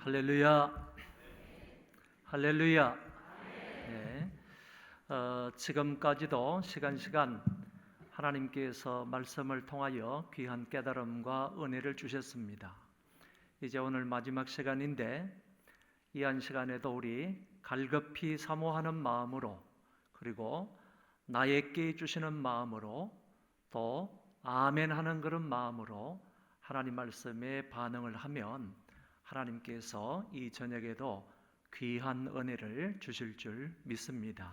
할렐루야, 할렐루야. 네, 지금까지도 시간 하나님께서 말씀을 통하여 귀한 깨달음과 은혜를 주셨습니다. 이제 오늘 마지막 시간인데 이 한 시간에도 우리 갈급히 사모하는 마음으로, 그리고 나에게 주시는 마음으로, 또 아멘 하는 그런 마음으로 하나님 말씀에 반응을 하면 하나님께서 이 저녁에도 귀한 은혜를 주실 줄 믿습니다.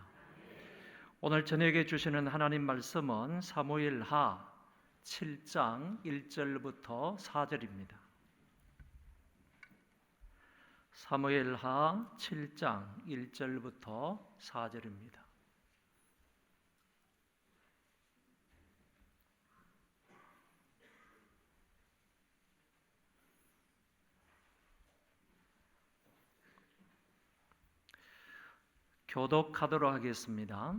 오늘 저녁에 주시는 하나님 말씀은 사무엘하 7장 1절부터 4절입니다. 사무엘하 7장 1절부터 4절입니다. 교독하도록 하겠습니다.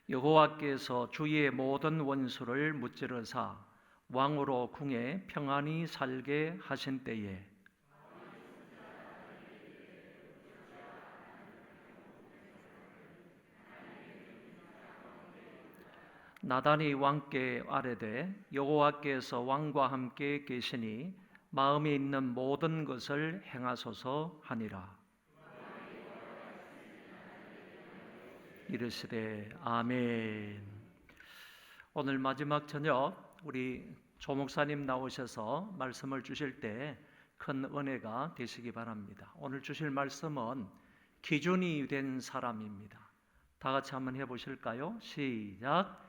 여호와께서 주의 모든 원수를 무찌르사 왕으로 궁에 평안히 살게 하신 때에 나단이 왕께 아뢰되 여호와께서 왕과 함께 계시니 마음에 있는 모든 것을 행하소서 하니라. 이르시되 아멘. 오늘 마지막 저녁 우리 조 목사님 나오셔서 말씀을 주실 때 큰 은혜가 되시기 바랍니다. 오늘 주실 말씀은 기준이 된 사람입니다. 다 같이 한번 해보실까요? 시작.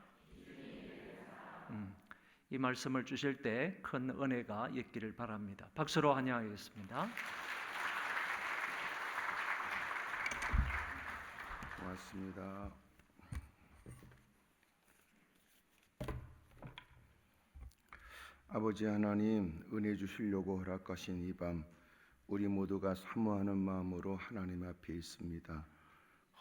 이 말씀을 주실 때 큰 은혜가 있기를 바랍니다. 박수로 환영하겠습니다. 고맙습니다. 아버지 하나님, 은혜 주시려고 허락하신 이 밤 우리 모두가 사모하는 마음으로 하나님 앞에 있습니다.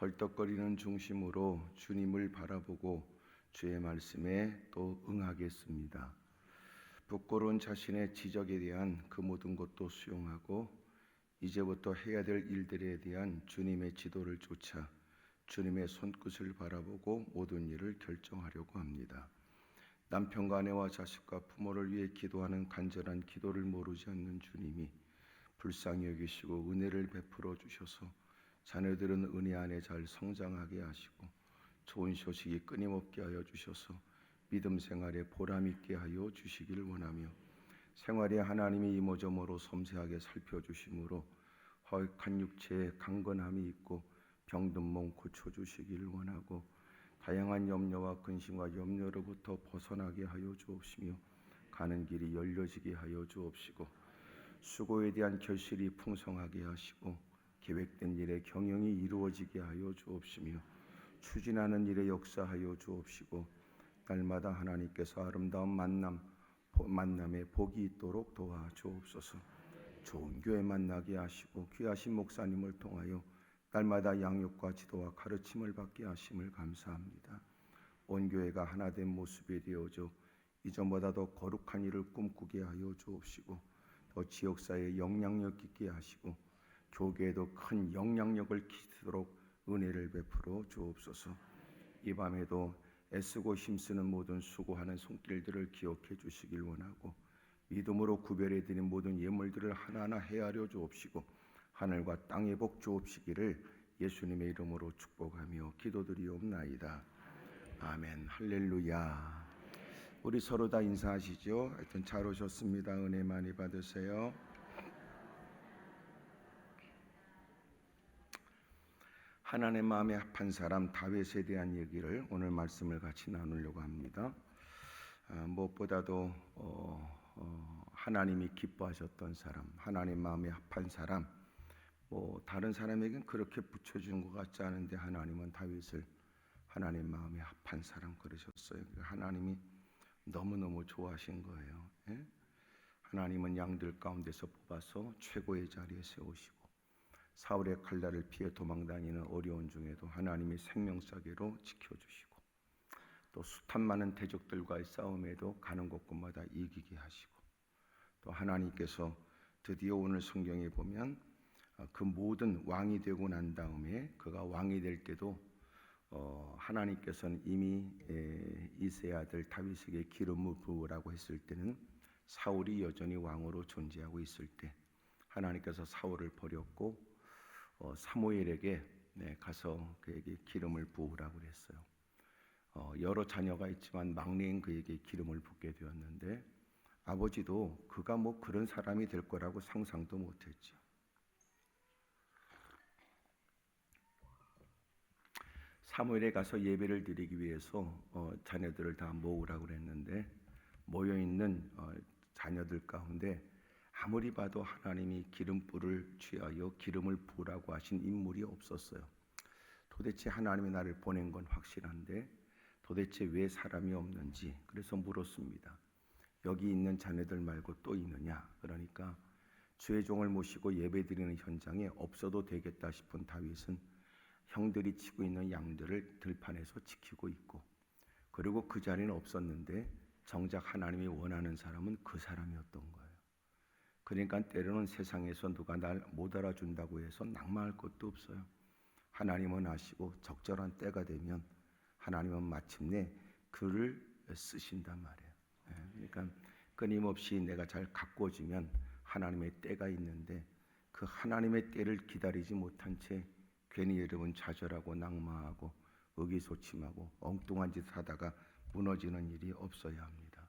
헐떡거리는 중심으로 주님을 바라보고 주의 말씀에 또 응하겠습니다. 부끄러운 자신의 지적에 대한 그 모든 것도 수용하고 이제부터 해야 될 일들에 대한 주님의 지도를 쫓아 주님의 손끝을 바라보고 모든 일을 결정하려고 합니다. 남편과 아내와 자식과 부모를 위해 기도하는 간절한 기도를 모르지 않는 주님이 불쌍히 여기시고 은혜를 베풀어 주셔서 자녀들은 은혜 안에 잘 성장하게 하시고 좋은 소식이 끊임없게 하여 주셔서 믿음 생활에 보람 있게 하여 주시기를 원하며 생활에 하나님이 이모저모로 섬세하게 살펴주심으로 허약한 육체에 강건함이 있고 병든 몸 고쳐주시기를 원하고 다양한 염려와 근심과 염려로부터 벗어나게 하여 주옵시며 가는 길이 열려지게 하여 주옵시고 수고에 대한 결실이 풍성하게 하시고 계획된 일의 경영이 이루어지게 하여 주옵시며 추진하는 일에 역사하여 주옵시고 날마다 하나님께서 아름다운 만남에 복이 있도록 도와주옵소서. 좋은 교회 만나게 하시고 귀하신 목사님을 통하여 날마다 양육과 지도와 가르침을 받게 하심을 감사합니다. 온 교회가 하나된 모습이 되어져 이전보다 더 거룩한 일을 꿈꾸게 하여 주옵시고 더 지역사회에 영향력 있게 하시고 교계에도 큰 영향력을 끼치도록 은혜를 베풀어 주옵소서. 이 밤에도 애쓰고 힘쓰는 모든 수고하는 손길들을 기억해 주시길 원하고 믿음으로 구별해드린 모든 예물들을 하나하나 헤아려 주옵시고 하늘과 땅의 복 주옵시기를 예수님의 이름으로 축복하며 기도드리옵나이다. 아멘. 할렐루야. 우리 서로 다 인사하시죠. 하여튼 잘 오셨습니다. 은혜 많이 받으세요. 하나님의 마음에 합한 사람 다윗에 대한 얘기를 오늘 말씀을 같이 나누려고 합니다. 무엇보다도 하나님이 기뻐하셨던 사람, 하나님 마음에 합한 사람, 다른 사람에겐 그렇게 붙여준 것 같지 않은데 하나님은 다윗을 하나님 마음에 합한 사람 그러셨어요. 하나님이 너무너무 좋아하신 거예요. 예? 하나님은 양들 가운데서 뽑아서 최고의 자리에 세우시고 사울의 칼날을 피해 도망다니는 어려운 중에도 하나님이 생명사계로 지켜주시고 또 숱한 많은 대적들과의 싸움에도 가는 곳곳마다 이기게 하시고 또 하나님께서 드디어 오늘 성경에 보면 그 모든 왕이 되고 난 다음에 그가 왕이 될 때도 하나님께서는 이미 이새의 아들 다윗에게 기름을 부으라고 했을 때는 사울이 여전히 왕으로 존재하고 있을 때 하나님께서 사울을 버렸고 사무엘에게 가서 그에게 기름을 부으라고 그랬어요. 여러 자녀가 있지만 막내인 그에게 기름을 붓게 되었는데 아버지도 그가 뭐 그런 사람이 될 거라고 상상도 못했죠. 사무엘에 가서 예배를 드리기 위해서 자녀들을 다 모으라고 그랬는데 모여 있는 자녀들 가운데 아무리 봐도 하나님이 기름불을 취하여 기름을 부으라고 하신 인물이 없었어요. 도대체 하나님이 나를 보낸 건 확실한데 도대체 왜 사람이 없는지 그래서 물었습니다. 여기 있는 자녀들 말고 또 있느냐? 그러니까 주의 종을 모시고 예배드리는 현장에 없어도 되겠다 싶은 다윗은 형들이 치고 있는 양들을 들판에서 지키고 있고 그리고 그 자리는 없었는데 정작 하나님이 원하는 사람은 그 사람이었던 거예요. 그러니까 때로는 세상에서 누가 날 못 알아준다고 해서 낙마할 것도 없어요. 하나님은 아시고 적절한 때가 되면 하나님은 마침내 그를 쓰신단 말이에요. 그러니까 끊임없이 내가 잘 가꿔지면 하나님의 때가 있는데 그 하나님의 때를 기다리지 못한 채 괜히 여러분 좌절하고 낙마하고 의기소침하고 엉뚱한 짓을 하다가 무너지는 일이 없어야 합니다.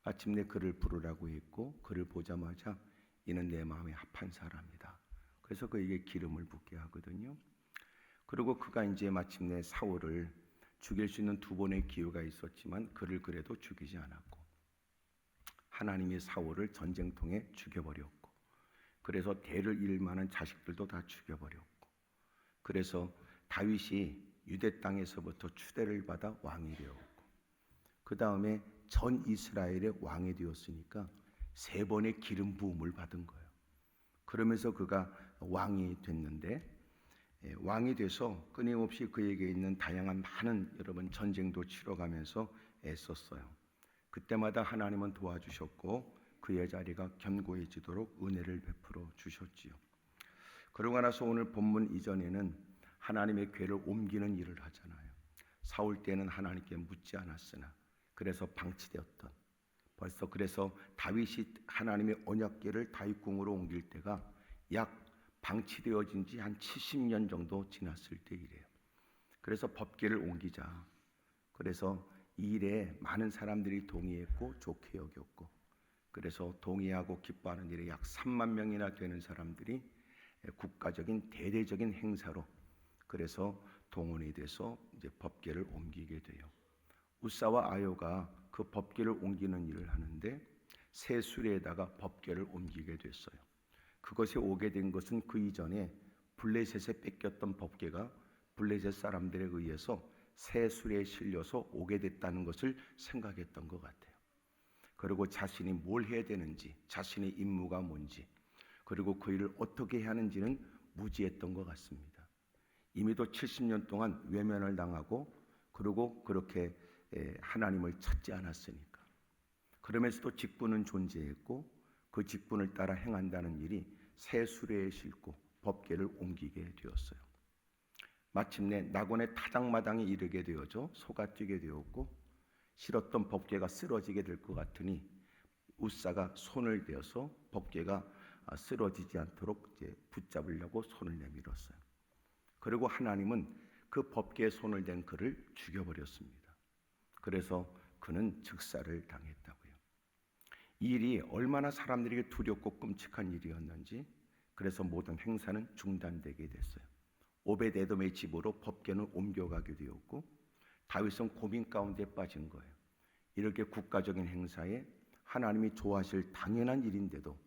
마침내 그를 부르라고 했고 그를 보자마자 이는 내 마음에 합한 사람이다. 그래서 그에게 기름을 붓게 하거든요. 그리고 그가 이제 마침내 사울을 죽일 수 있는 두 번의 기회가 있었지만 그를 그래도 죽이지 않았고 하나님이 사울을 전쟁통에 죽여버렸고 그래서 대를 이을 만한 자식들도 다 죽여버렸고 그래서 다윗이 유대 땅에서부터 추대를 받아 왕이 되었고 그 다음에 전 이스라엘의 왕이 되었으니까 세 번의 기름 부음을 받은 거예요. 그러면서 그가 왕이 됐는데 왕이 돼서 끊임없이 그에게 있는 다양한 많은 여러분 전쟁도 치러가면서 애썼어요. 그때마다 하나님은 도와주셨고 그의 자리가 견고해지도록 은혜를 베풀어 주셨지요. 그러고 나서 오늘 본문 이전에는 하나님의 궤를 옮기는 일을 하잖아요. 사울 때는 하나님께 묻지 않았으나 그래서 방치되었던 벌써 그래서 다윗이 하나님의 언약궤를 다윗궁으로 옮길 때가 약 방치되어진 지 한 70년 정도 지났을 때이래요. 그래서 법궤를 옮기자. 그래서 이 일에 많은 사람들이 동의했고 좋게 여겼고 그래서 동의하고 기뻐하는 일에 약 3만 명이나 되는 사람들이 국가적인 대대적인 행사로 그래서 동원이 돼서 이제 법궤를 옮기게 돼요. 우사와 아요가 그 법궤를 옮기는 일을 하는데 새 수레에다가 법궤를 옮기게 됐어요. 그것이 오게 된 것은 그 이전에 블레셋에 뺏겼던 법궤가 블레셋 사람들에 의해서 새 수레에 실려서 오게 됐다는 것을 생각했던 것 같아요. 그리고 자신이 뭘 해야 되는지, 자신의 임무가 뭔지, 그리고 그 일을 어떻게 해야 하는지는 무지했던 것 같습니다. 이미도 70년 동안 외면을 당하고 그리고 그렇게 하나님을 찾지 않았으니까. 그러면서도 직분은 존재했고 그 직분을 따라 행한다는 일이 새 수레에 싣고 법궤를 옮기게 되었어요. 마침내 낙원의 타작마당에 이르게 되어져 소가 뛰게 되었고 실었던 법궤가 쓰러지게 될 것 같으니 우사가 손을 대어서 법궤가 쓰러지지 않도록 이제 붙잡으려고 손을 내밀었어요. 그리고 하나님은 그 법궤에 손을 댄 그를 죽여버렸습니다. 그래서 그는 즉사를 당했다고요. 이 일이 얼마나 사람들에게 두렵고 끔찍한 일이었는지 그래서 모든 행사는 중단되게 됐어요. 오벳에돔의 집으로 법궤는 옮겨가게 되었고 다윗은 고민 가운데 빠진 거예요. 이렇게 국가적인 행사에 하나님이 좋아하실 당연한 일인데도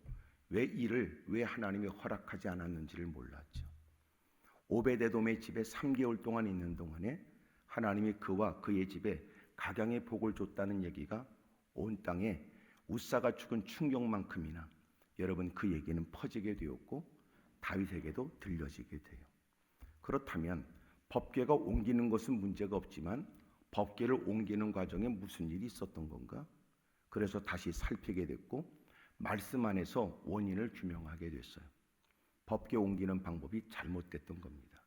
왜 하나님이 허락하지 않았는지를 몰랐죠. 오벳에돔의 집에 3개월 동안 있는 동안에 하나님이 그와 그의 집에 각양의 복을 줬다는 얘기가 온 땅에 우사가 죽은 충격만큼이나 여러분 그 얘기는 퍼지게 되었고 다윗에게도 들려지게 돼요. 그렇다면 법궤가 옮기는 것은 문제가 없지만 법궤를 옮기는 과정에 무슨 일이 있었던 건가? 그래서 다시 살피게 됐고 말씀 안에서 원인을 규명하게 됐어요. 법궤 옮기는 방법이 잘못됐던 겁니다.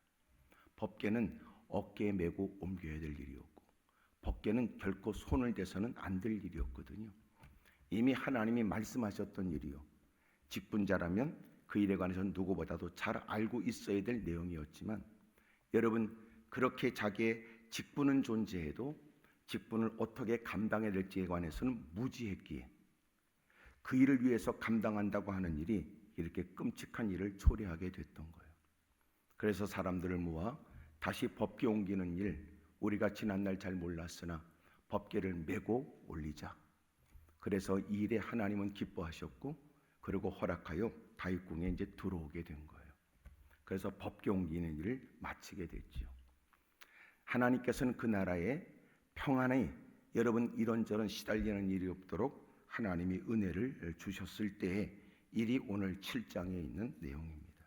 법궤는 어깨에 메고 옮겨야 될 일이었고, 법궤는 결코 손을 대서는 안 될 일이었거든요. 이미 하나님이 말씀하셨던 일이요, 직분자라면 그 일에 관해서 누구보다도 잘 알고 있어야 될 내용이었지만, 여러분, 그렇게 자기의 직분은 존재해도 직분을 어떻게 감당해야 될지에 관해서는 무지했기에 그 일을 위해서 감당한다고 하는 일이 이렇게 끔찍한 일을 초래하게 됐던 거예요. 그래서 사람들을 모아 다시 법궤 옮기는 일, 우리가 지난날 잘 몰랐으나 법궤를 메고 올리자. 그래서 이 일에 하나님은 기뻐하셨고, 그리고 허락하여 다윗궁에 이제 들어오게 된 거예요. 그래서 법궤 옮기는 일을 마치게 됐지요. 하나님께서는 그 나라에 평안히, 여러분 이런저런 시달리는 일이 없도록 하나님이 은혜를 주셨을 때의 일이 오늘 7장에 있는 내용입니다.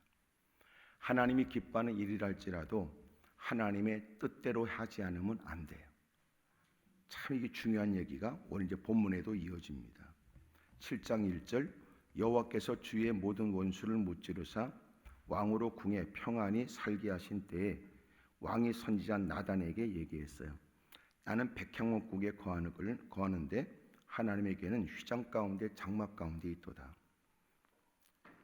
하나님이 기뻐하는 일이랄지라도 하나님의 뜻대로 하지 않으면 안 돼요. 참 이게 중요한 얘기가 오늘 이제 본문에도 이어집니다. 7장 1절, 여호와께서 주의 모든 원수를 무찌르사 왕으로 궁에 평안히 살게 하신 때에 왕이 선지자 나단에게 얘기했어요. 나는 백향목국에 거하는데 하나님에게는 휘장 가운데 장막 가운데 있도다.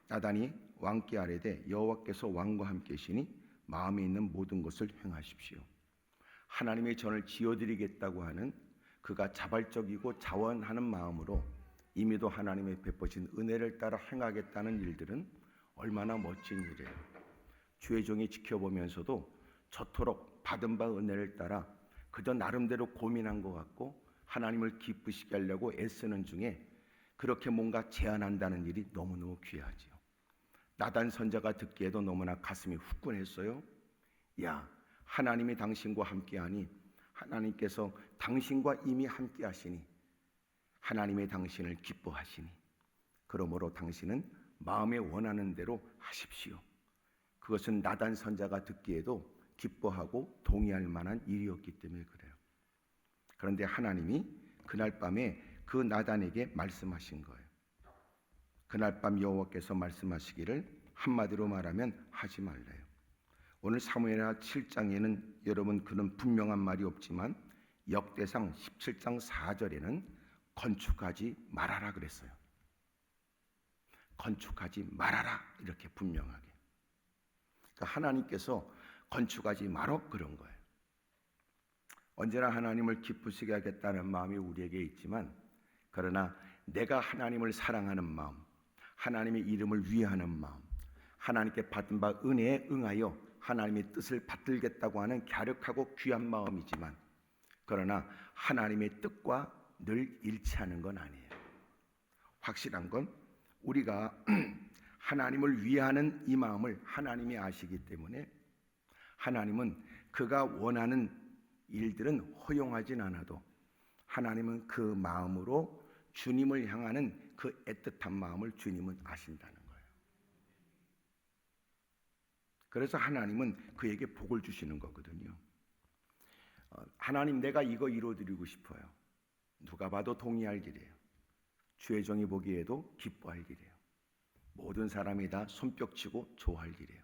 나단이 왕께 아뢰되 여호와께서 왕과 함께 계시니 마음에 있는 모든 것을 행하십시오. 하나님의 전을 지어드리겠다고 하는 그가 자발적이고 자원하는 마음으로 이미도 하나님의 베푸신 은혜를 따라 행하겠다는 일들은 얼마나 멋진 일이에요. 주의 종이 지켜보면서도 저토록 받은 바 은혜를 따라 그저 나름대로 고민한 것 같고 하나님을 기쁘시게 하려고 애쓰는 중에 그렇게 뭔가 제안한다는 일이 너무너무 귀하지요. 나단 선자가 듣기에도 너무나 가슴이 후끈했어요. 야, 하나님이 당신과 함께하니, 하나님께서 당신과 이미 함께하시니, 하나님의 당신을 기뻐하시니, 그러므로 당신은 마음에 원하는 대로 하십시오. 그것은 나단 선자가 듣기에도 기뻐하고 동의할 만한 일이었기 때문에 그래요. 그런데 하나님이 그날 밤에 그 나단에게 말씀하신 거예요. 그날 밤 여호와께서 말씀하시기를, 한마디로 말하면 하지 말래요. 오늘 사무엘하 7장에는 여러분 그런 분명한 말이 없지만 역대상 17장 4절에는 건축하지 말아라 그랬어요. 건축하지 말아라, 이렇게 분명하게. 그러니까 하나님께서 건축하지 말어 그런 거예요. 언제나 하나님을 기쁘시게 하겠다는 마음이 우리에게 있지만, 그러나 내가 하나님을 사랑하는 마음, 하나님의 이름을 위하는 마음, 하나님께 받은 바 은혜에 응하여 하나님의 뜻을 받들겠다고 하는 갸륵하고 귀한 마음이지만, 그러나 하나님의 뜻과 늘 일치하는 건 아니에요. 확실한 건 우리가 하나님을 위하는 이 마음을 하나님이 아시기 때문에 하나님은 그가 원하는 일들은 허용하진 않아도 하나님은 그 마음으로 주님을 향하는 그 애틋한 마음을 주님은 아신다는 거예요. 그래서 하나님은 그에게 복을 주시는 거거든요. 하나님, 내가 이거 이루어드리고 싶어요. 누가 봐도 동의할 일이에요. 주의 종이 보기에도 기뻐할 일이에요. 모든 사람이 다 손뼉치고 좋아할 일이에요.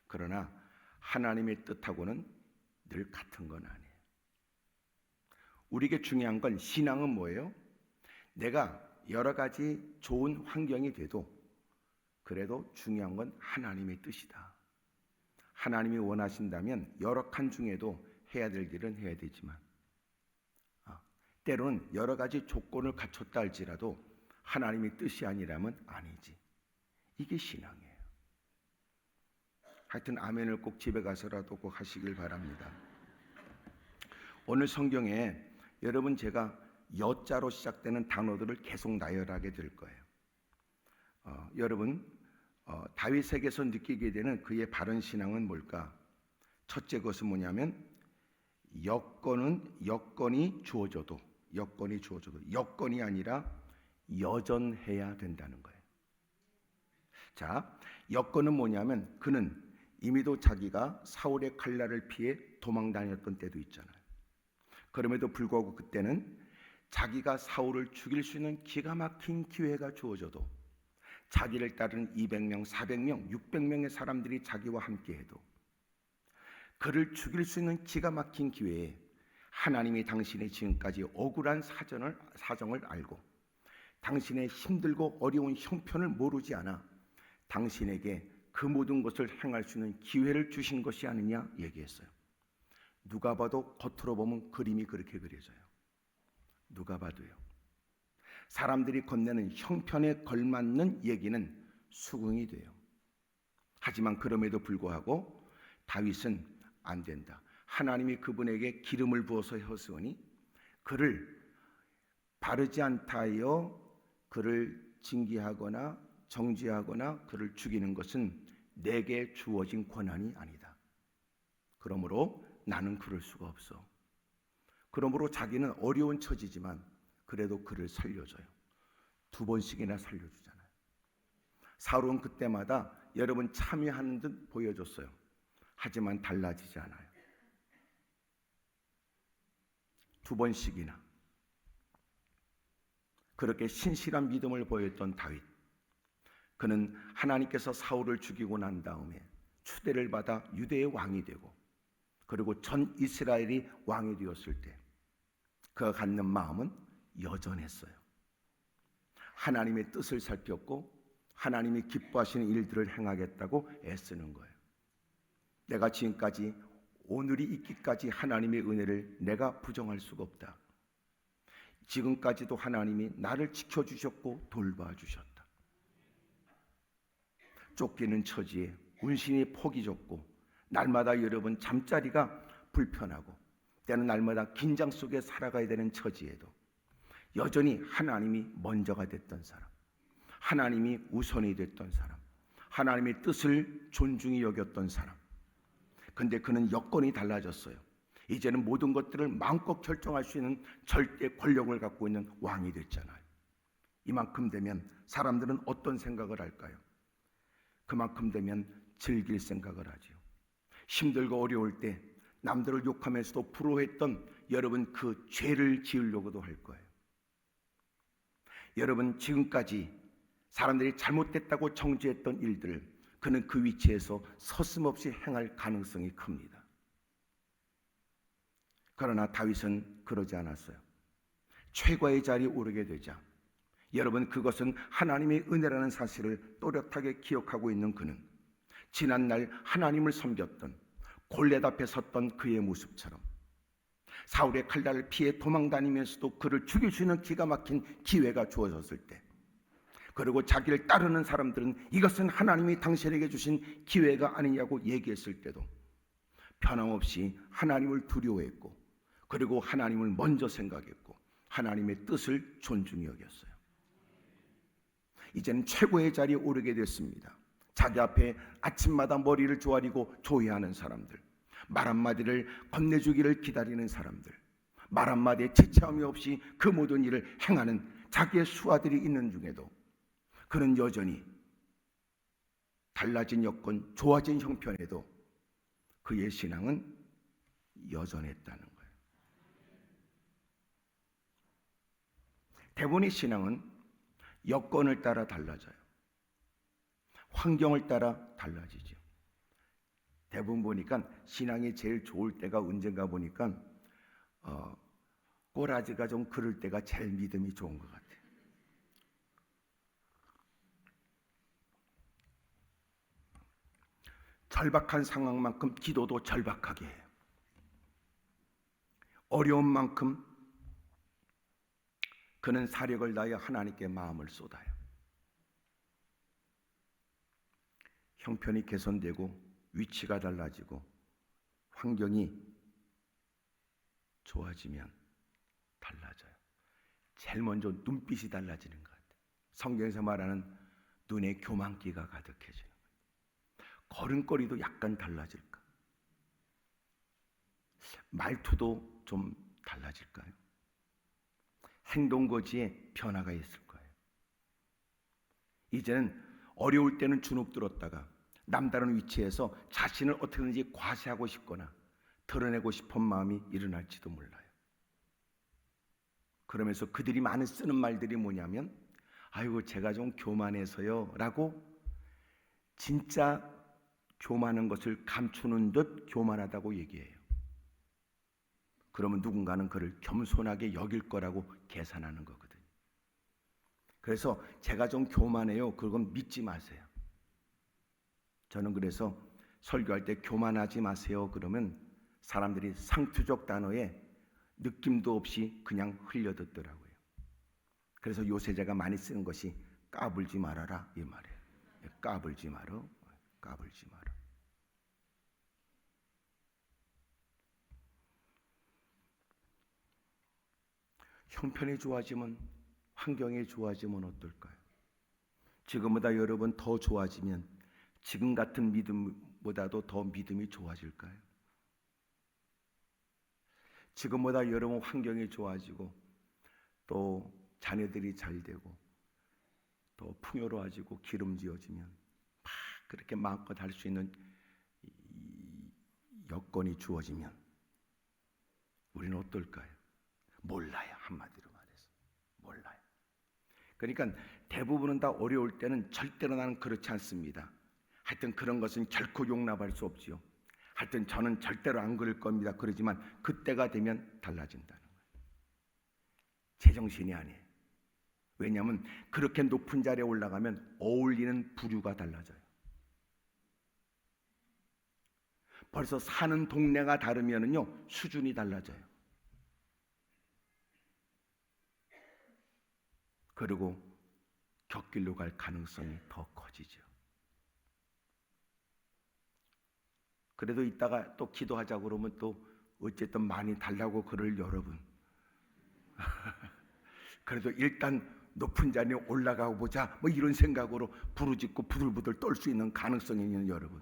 그러나 하나님의 뜻하고는 늘 같은 건 아니에요. 우리에게 중요한 건, 신앙은 뭐예요? 내가 여러 가지 좋은 환경이 돼도 그래도 중요한 건 하나님의 뜻이다. 하나님이 원하신다면 열악한 중에도 해야 될 일은 해야 되지만, 때로는 여러 가지 조건을 갖췄다 할지라도 하나님의 뜻이 아니라면 아니지. 이게 신앙이에요. 하여튼 아멘을 꼭 집에 가서라도 꼭 하시길 바랍니다. 오늘 성경에 여러분 제가 여자로 시작되는 단어들을 계속 나열하게 될 거예요. 여러분 다윗에게서 느끼게 되는 그의 바른 신앙은 뭘까? 첫째 것은 뭐냐면 여건이 주어져도 여건이 아니라 여전해야 된다는 거예요. 자, 여건은 뭐냐면 그는 이미도 자기가 사울의 칼날을 피해 도망 다녔던 때도 있잖아요. 그럼에도 불구하고 그때는 자기가 사울을 죽일 수 있는 기가 막힌 기회가 주어져도, 자기를 따르는 200명, 400명, 600명의 사람들이 자기와 함께해도 그를 죽일 수 있는 기가 막힌 기회에 하나님이 당신의 지금까지 억울한 사정을 알고 당신의 힘들고 어려운 형편을 모르지 않아 당신에게 그 모든 것을 행할 수 있는 기회를 주신 것이 아니냐 얘기했어요. 누가 봐도 겉으로 보면 그림이 그렇게 그려져요. 누가 봐도요. 사람들이 건네는 형편에 걸맞는 얘기는 수긍이 돼요. 하지만 그럼에도 불구하고 다윗은 안 된다. 하나님이 그분에게 기름을 부어서 허스으니 그를 바르지 않다 하여 그를 징계하거나 정죄하거나 그를 죽이는 것은 내게 주어진 권한이 아니다. 그러므로 나는 그럴 수가 없어. 그러므로 자기는 어려운 처지지만 그래도 그를 살려줘요. 2번씩이나 살려주잖아요. 사울은 그때마다 여러분 참여하는 듯 보여줬어요. 하지만 달라지지 않아요. 2번씩이나 그렇게 신실한 믿음을 보였던 다윗, 그는 하나님께서 사울을 죽이고 난 다음에 추대를 받아 유대의 왕이 되고 그리고 전 이스라엘이 왕이 되었을 때 그가 갖는 마음은 여전했어요. 하나님의 뜻을 살폈고 하나님이 기뻐하시는 일들을 행하겠다고 애쓰는 거예요. 내가 지금까지 오늘이 있기까지 하나님의 은혜를 내가 부정할 수가 없다. 지금까지도 하나님이 나를 지켜주셨고 돌봐주셨다. 쫓기는 처지에 운신이 폭이 좁고 날마다 여러분 잠자리가 불편하고 때는 날마다 긴장 속에 살아가야 되는 처지에도 여전히 하나님이 먼저가 됐던 사람, 하나님이 우선이 됐던 사람, 하나님의 뜻을 존중히 여겼던 사람. 근데 그는 여건이 달라졌어요. 이제는 모든 것들을 마음껏 결정할 수 있는 절대 권력을 갖고 있는 왕이 됐잖아요. 이만큼 되면 사람들은 어떤 생각을 할까요? 그만큼 되면 즐길 생각을 하죠. 힘들고 어려울 때 남들을 욕하면서도 부러워했던 여러분 그 죄를 지으려고도 할 거예요. 여러분 지금까지 사람들이 잘못됐다고 정죄했던 일들을 그는 그 위치에서 서슴없이 행할 가능성이 큽니다. 그러나 다윗은 그러지 않았어요. 최고의 자리에 오르게 되자 여러분 그것은 하나님의 은혜라는 사실을 또렷하게 기억하고 있는 그는 지난날 하나님을 섬겼던 골리앗 앞에 섰던 그의 모습처럼 사울의 칼날을 피해 도망다니면서도 그를 죽일 수 있는 기가 막힌 기회가 주어졌을 때, 그리고 자기를 따르는 사람들은 이것은 하나님이 당신에게 주신 기회가 아니냐고 얘기했을 때도 변함없이 하나님을 두려워했고 그리고 하나님을 먼저 생각했고 하나님의 뜻을 존중히 여겼어요. 이제는 최고의 자리에 오르게 됐습니다. 자기 앞에 아침마다 머리를 조아리고 조회하는 사람들, 말 한마디를 건네주기를 기다리는 사람들, 말 한마디에 지체함이 없이 그 모든 일을 행하는 자기의 수하들이 있는 중에도 그는 여전히 달라진 여건, 좋아진 형편에도 그의 신앙은 여전했다는 거예요. 대부분의 신앙은 여건을 따라 달라져요. 환경을 따라 달라지죠. 대부분 보니까 신앙이 제일 좋을 때가 언젠가 보니까 꼬라지가 좀 그럴 때가 제일 믿음이 좋은 것 같아요. 절박한 상황만큼 기도도 절박하게 해요. 어려운 만큼 그는 사력을 다하여 하나님께 마음을 쏟아요. 형편이 개선되고 위치가 달라지고 환경이 좋아지면 달라져요. 제일 먼저 눈빛이 달라지는 것 같아요. 성경에서 말하는 눈에 교만기가 가득해지는 거예요. 걸음걸이도 약간 달라질까? 말투도 좀 달라질까요? 행동거지에 변화가 있을 거예요. 이제는 어려울 때는 주눅 들었다가 남다른 위치에서 자신을 어떻게든지 과시하고 싶거나 드러내고 싶은 마음이 일어날지도 몰라요. 그러면서 그들이 많이 쓰는 말들이 뭐냐면 아이고 제가 좀 교만해서요 라고 진짜 교만한 것을 감추는 듯 교만하다고 얘기해요. 그러면 누군가는 그를 겸손하게 여길 거라고 계산하는 거거든요. 그래서 제가 좀 교만해요. 그건 믿지 마세요. 저는 그래서 설교할 때 교만하지 마세요. 그러면 사람들이 상투적 단어에 느낌도 없이 그냥 흘려듣더라고요. 그래서 요새 제가 많이 쓰는 것이 까불지 말아라 이 말이에요. 까불지 말어. 까불지 말어. 형편이 좋아지면 환경이 좋아지면 어떨까요? 지금보다 여러분 더 좋아지면 지금 같은 믿음보다도 더 믿음이 좋아질까요? 지금보다 여러분 환경이 좋아지고 또 자녀들이 잘 되고 또 풍요로워지고 기름지어지면 막 그렇게 마음껏 할 수 있는 여건이 주어지면 우리는 어떨까요? 몰라요. 한마디로 말해서 몰라요. 그러니까 대부분은 다 어려울 때는 절대로 나는 그렇지 않습니다. 하여튼 그런 것은 결코 용납할 수 없지요. 하여튼 저는 절대로 안 그럴 겁니다. 그러지만 그때가 되면 달라진다는 거예요. 제정신이 아니에요. 왜냐하면 그렇게 높은 자리에 올라가면 어울리는 부류가 달라져요. 벌써 사는 동네가 다르면은요 수준이 달라져요. 그리고 곁길로 갈 가능성이 더 커지죠. 그래도 이따가 또 기도하자고 그러면 또 어쨌든 많이 달라고 그럴 여러분. 그래도 일단 높은 자리에 올라가 보자 뭐 이런 생각으로 부르짖고 부들부들 떨 수 있는 가능성이 있는 여러분.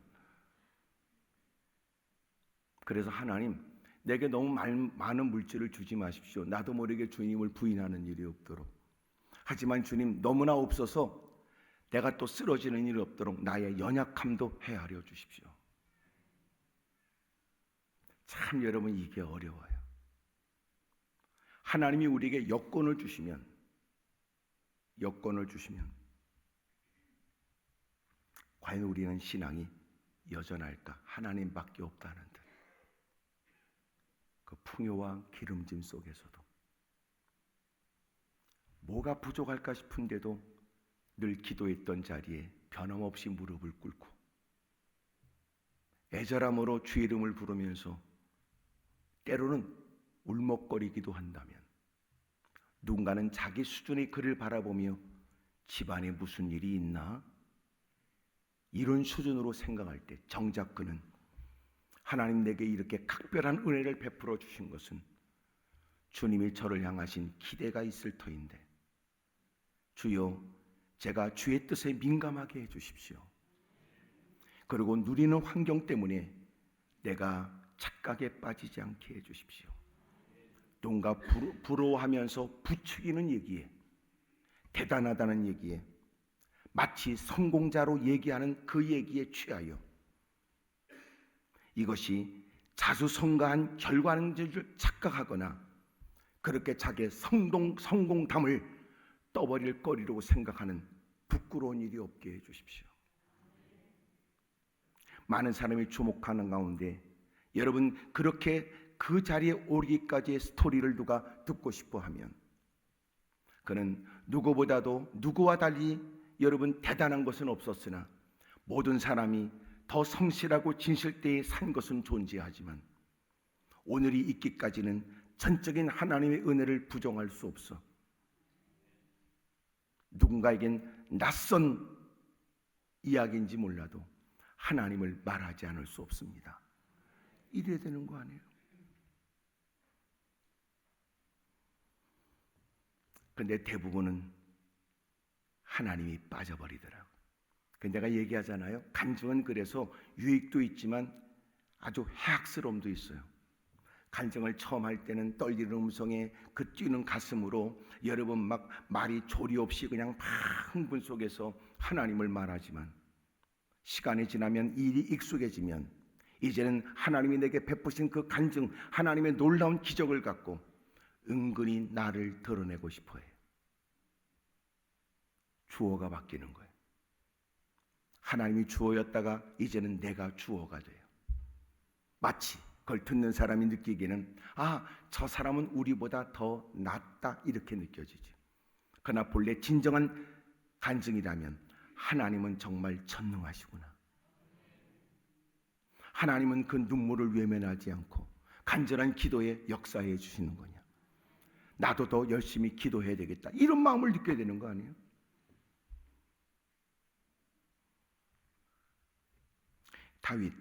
그래서 하나님 내게 너무 많은 물질을 주지 마십시오. 나도 모르게 주님을 부인하는 일이 없도록. 하지만 주님 너무나 없어서 내가 또 쓰러지는 일이 없도록 나의 연약함도 헤아려 주십시오. 참 여러분 이게 어려워요. 하나님이 우리에게 여건을 주시면 과연 우리는 신앙이 여전할까? 하나님밖에 없다는 듯. 그 풍요와 기름짐 속에서도 뭐가 부족할까 싶은데도 늘 기도했던 자리에 변함없이 무릎을 꿇고 애절함으로 주 이름을 부르면서 때로는 울먹거리기도 한다면 누군가는 자기 수준의 그를 바라보며 집안에 무슨 일이 있나? 이런 수준으로 생각할 때 정작 그는 하나님 내게 이렇게 각별한 은혜를 베풀어 주신 것은 주님이 저를 향하신 기대가 있을 터인데 주여 제가 주의 뜻에 민감하게 해주십시오. 그리고 누리는 환경 때문에 내가 착각에 빠지지 않게 해주십시오. 누군가 부러워하면서 부추기는 얘기에 대단하다는 얘기에 마치 성공자로 얘기하는 그 얘기에 취하여 이것이 자수성가한 결과인 줄 착각하거나 그렇게 자기의 성공담을 떠버릴 거리로 생각하는 부끄러운 일이 없게 해주십시오. 많은 사람이 주목하는 가운데 여러분 그렇게 그 자리에 오르기까지의 스토리를 누가 듣고 싶어 하면 그는 누구보다도 누구와 달리 여러분 대단한 것은 없었으나 모든 사람이 더 성실하고 진실되이 산 것은 존재하지만 오늘이 있기까지는 전적인 하나님의 은혜를 부정할 수 없어 누군가에겐 낯선 이야기인지 몰라도 하나님을 말하지 않을 수 없습니다. 이래야 되는 거 아니에요? 그런데 대부분은 하나님이 빠져버리더라고요. 내가 얘기하잖아요. 간증은 그래서 유익도 있지만 아주 해악스러움도 있어요. 간증을 처음 할 때는 떨리는 음성에 그 뛰는 가슴으로 여러분 막 말이 조리 없이 그냥 막 흥분 속에서 하나님을 말하지만 시간이 지나면 일이 익숙해지면 이제는 하나님이 내게 베푸신 그 간증, 하나님의 놀라운 기적을 갖고 은근히 나를 드러내고 싶어해요. 주어가 바뀌는 거예요. 하나님이 주어였다가 이제는 내가 주어가 돼요. 마치 그걸 듣는 사람이 느끼기에는 저 사람은 우리보다 더 낫다 이렇게 느껴지죠. 그러나 본래 진정한 간증이라면 하나님은 정말 전능하시구나. 하나님은 그 눈물을 외면하지 않고 간절한 기도에 역사해 주시는 거냐. 나도 더 열심히 기도해야 되겠다. 이런 마음을 느껴야 되는 거 아니에요? 다윗,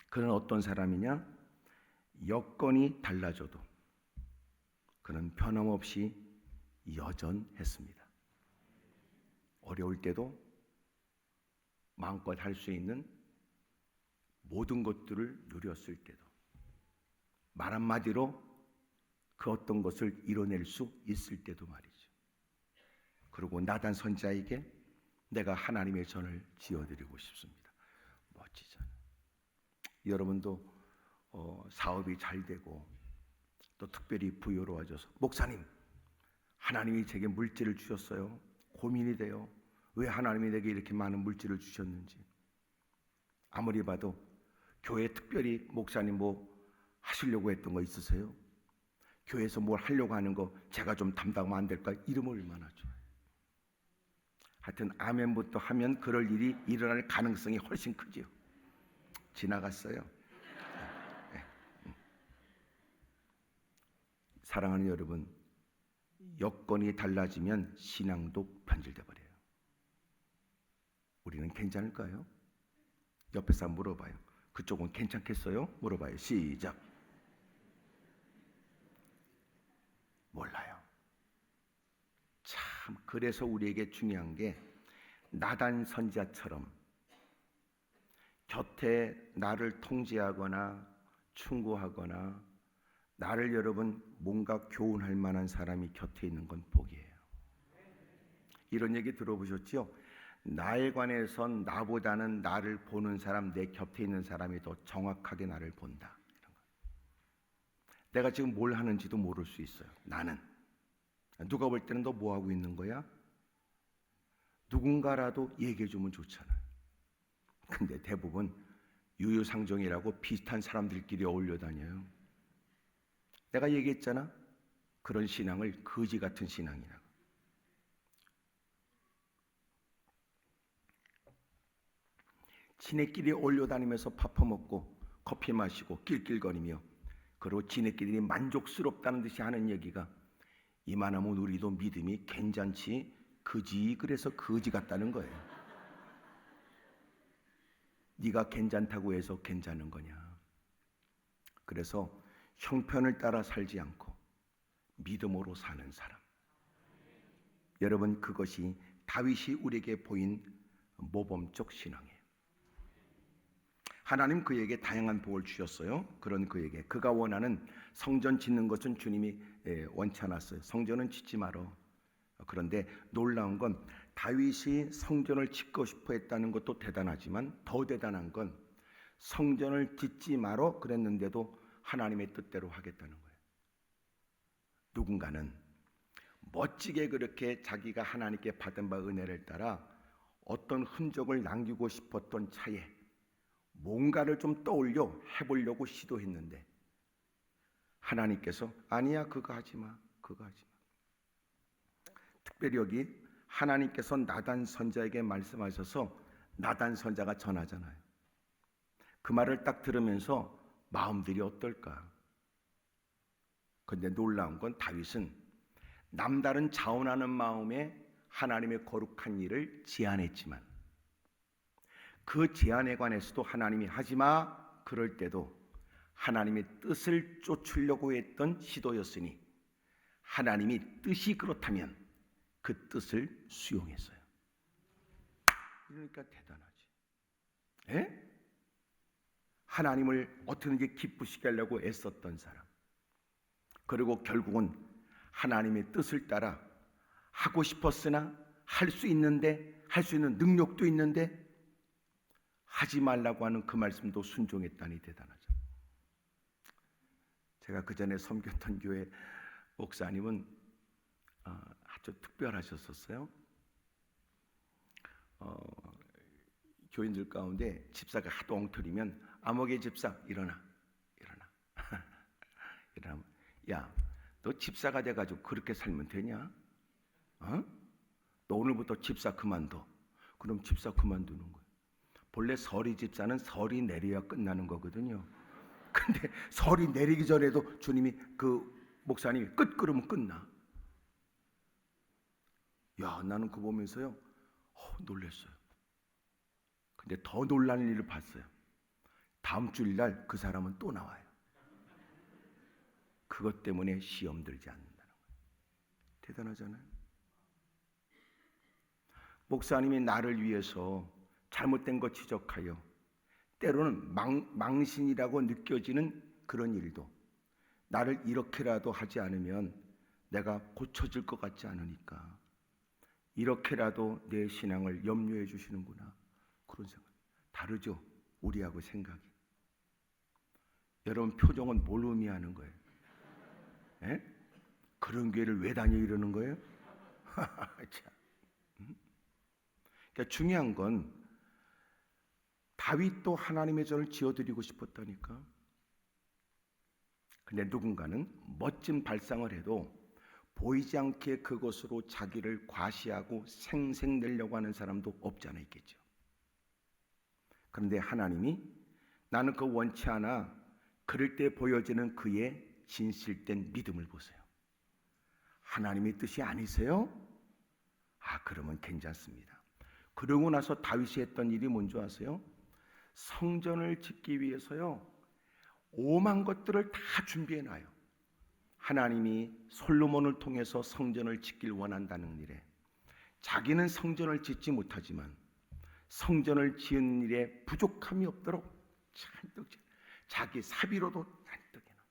그는 어떤 사람이냐? 여건이 달라져도 그는 변함없이 여전했습니다. 어려울 때도 마음껏 할 수 있는 모든 것들을 누렸을 때도 말 한마디로 그 어떤 것을 이뤄낼 수 있을 때도 말이죠. 그리고 나단 선지자에게 내가 하나님의 전을 지어드리고 싶습니다. 멋지잖아요. 여러분도 사업이 잘 되고 또 특별히 부유로워져서 목사님, 하나님이 제게 물질을 주셨어요. 고민이 돼요. 왜 하나님이 내게 이렇게 많은 물질을 주셨는지. 아무리 봐도 교회 특별히 목사님 뭐 하시려고 했던 거 있으세요? 교회에서 뭘 하려고 하는 거 제가 좀 담당하면 안 될까? 이러면 얼마나 좋아요. 하여튼 아멘부터 하면 그럴 일이 일어날 가능성이 훨씬 크지요. 지나갔어요. 사랑하는 여러분, 여건이 달라지면 신앙도 변질돼 버려요. 우리는 괜찮을까요? 옆에 사람 물어봐요. 그쪽은 괜찮겠어요? 물어봐요. 시작. 몰라요. 참, 그래서 우리에게 중요한 게 나단 선지자처럼 곁에 나를 통제하거나 충고하거나 나를 여러분 뭔가 교훈할 만한 사람이 곁에 있는 건 복이에요. 이런 얘기 들어보셨죠? 나에 관해선 나보다는 나를 보는 사람, 내 곁에 있는 사람이 더 정확하게 나를 본다. 이런 거. 내가 지금 뭘 하는지도 모를 수 있어요. 나는 누가 볼 때는 너 뭐 하고 있는 거야? 누군가라도 얘기해 주면 좋잖아요. 근데 대부분 유유상종이라고 비슷한 사람들끼리 어울려 다녀요. 내가 얘기했잖아. 그런 신앙을 거지 같은 신앙이라고. 지네끼리 어울려 다니면서 밥 퍼먹고 커피 마시고 낄낄거리며 그리고 지네끼리 만족스럽다는 듯이 하는 얘기가 이만하면 우리도 믿음이 괜찮지 그지 그래서 거지 같다는 거예요. 네가 괜찮다고 해서 괜찮은 거냐. 그래서 형편을 따라 살지 않고 믿음으로 사는 사람. 여러분, 그것이 다윗이 우리에게 보인 모범적 신앙이에요. 하나님 그에게 다양한 복을 주셨어요. 그런 그에게 그가 원하는 성전 짓는 것은 주님이 원치 않았어요. 성전은 짓지 말어. 그런데 놀라운 건 다윗이 성전을 짓고 싶어 했다는 것도 대단하지만 더 대단한 건 성전을 짓지 말어 그랬는데도 하나님의 뜻대로 하겠다는 거예요. 누군가는 멋지게 그렇게 자기가 하나님께 받은 바 은혜를 따라 어떤 흔적을 남기고 싶었던 차에 뭔가를 좀 떠올려 해보려고 시도했는데 하나님께서 아니야 그거 하지 마. 그거 하지 마. 특별히 여기 하나님께서 나단 선자에게 말씀하셔서 나단 선자가 전하잖아요. 그 말을 딱 들으면서 마음들이 어떨까? 그런데 놀라운 건 다윗은 남다른 자원하는 마음에 하나님의 거룩한 일을 제안했지만 그 제안에 관해서도 하나님이 하지마 그럴 때도 하나님의 뜻을 쫓으려고 했던 시도였으니 하나님이 뜻이 그렇다면 그 뜻을 수용했어요. 그러니까 대단하지. 에? 하나님을 어떻게든지 기쁘시게 하려고 애썼던 사람. 그리고 결국은 하나님의 뜻을 따라 하고 싶었으나 할 수 있는데 할 수 있는 능력도 있는데 하지 말라고 하는 그 말씀도 순종했다니 대단하죠. 제가 그 전에 섬겼던 교회 목사님은 아주 특별하셨었어요. 교인들 가운데 집사가 하도 엉터리면 아무개 집사 일어나 일어나. 야, 너 집사가 돼가지고 그렇게 살면 되냐? 너 오늘부터 집사 그만둬. 그럼 집사 그만두는 거예요. 본래 서리 집사는 설이 내려야 끝나는 거거든요. 근데 설이 내리기 전에도 주님이 그 목사님이 끝 그러면 끝나. 야, 나는 그거 보면서요 놀랐어요. 근데 더 놀라는 일을 봤어요. 다음 주일날 그 사람은 또 나와요. 그것 때문에 시험 들지 않는다는 거예요. 대단하잖아요. 목사님이 나를 위해서 잘못된 것 지적하여 때로는 망신이라고 느껴지는 그런 일도 나를 이렇게라도 하지 않으면 내가 고쳐질 것 같지 않으니까 이렇게라도 내 신앙을 염려해 주시는구나. 그런 생각. 다르죠? 우리하고 생각이. 여러분 표정은 뭘 의미하는 거예요? 에? 그런 교회를 왜 다녀 이러는 거예요? 그러니까 중요한 건 다윗도 하나님의 전을 지어드리고 싶었다니까. 근데 누군가는 멋진 발상을 해도 보이지 않게 그것으로 자기를 과시하고 생색내려고 하는 사람도 없지 않아 있겠죠. 그런데 하나님이 나는 그거 원치 않아. 그럴 때 보여지는 그의 진실된 믿음을 보세요. 하나님의 뜻이 아니세요? 그러면 괜찮습니다. 그러고 나서 다윗이 했던 일이 뭔지 아세요? 성전을 짓기 위해서요 오만 것들을 다 준비해놔요. 하나님이 솔로몬을 통해서 성전을 짓길 원한다는 일에 자기는 성전을 짓지 못하지만 성전을 지은 일에 부족함이 없도록 잔뜩 자기 사비로도 잔뜩 해놔.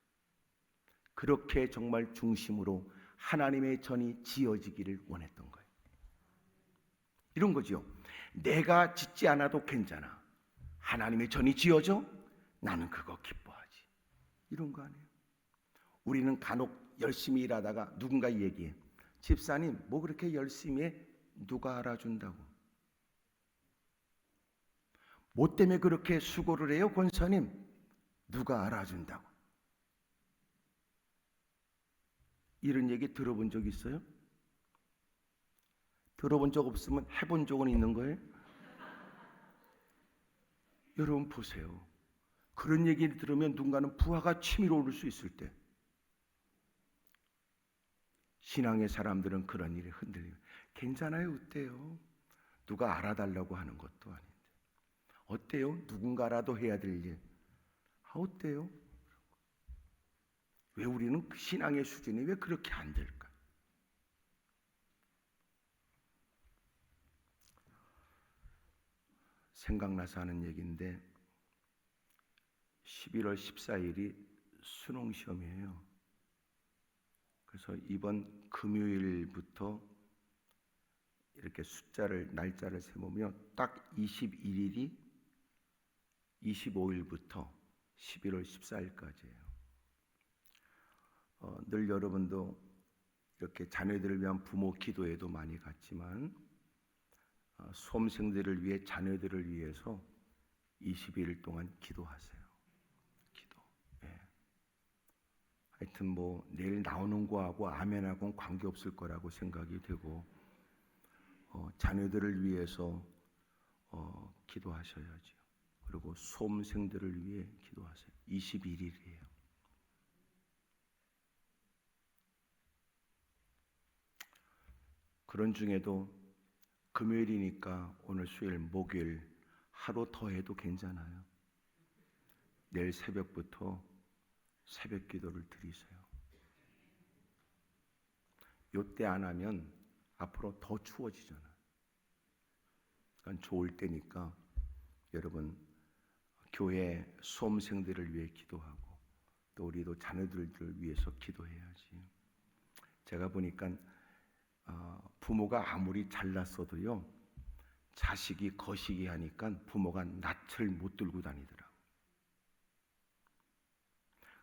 그렇게 정말 중심으로 하나님의 전이 지어지기를 원했던 거예요. 이런 거죠. 내가 짓지 않아도 괜찮아. 하나님의 전이 지어져? 나는 그거 기뻐하지. 이런 거 아니에요. 우리는 간혹 열심히 일하다가 누군가 얘기해. 집사님 뭐 그렇게 열심히 해? 누가 알아준다고. 뭐 때문에 그렇게 수고를 해요 권사님? 누가 알아준다고. 이런 얘기 들어본 적 있어요? 들어본 적 없으면 해본 적은 있는 거예요? 여러분 보세요. 그런 얘기를 들으면 누군가는 부하가 치밀어 오를 수 있을 때 신앙의 사람들은 그런 일에 흔들리면 괜찮아요. 어때요? 누가 알아달라고 하는 것도 아닌데 어때요? 누군가라도 해야 될 일. 어때요? 왜 우리는 신앙의 수준이 왜 그렇게 안 될까? 생각나서 하는 얘기인데 11월 14일이 수능 시험이에요. 그래서 이번 금요일부터 이렇게 날짜를 세보면 딱 21일이 25일부터 11월 14일까지예요. 늘 여러분도 이렇게 자녀들을 위한 부모 기도회도 많이 갔지만 수험생들을 위해 자녀들을 위해서 21일 동안 기도하세요. 기도. 예. 하여튼 뭐 내일 나오는 거하고 아멘하고는 관계없을 거라고 생각이 되고 자녀들을 위해서 기도하셔야죠. 그리고 수험생들을 위해 기도하세요. 21일이에요. 그런 중에도 금요일이니까 오늘 수요일, 목요일 하루 더 해도 괜찮아요. 내일 새벽부터 새벽 기도를 드리세요. 요때 안 하면 앞으로 더 추워지잖아요. 그러니까 좋을 때니까 여러분 교회 수험생들을 위해 기도하고 또 우리도 자녀들을 위해서 기도해야지. 제가 보니까 부모가 아무리 잘났어도요 자식이 거시기 하니까 부모가 낯을 못 들고 다니더라고.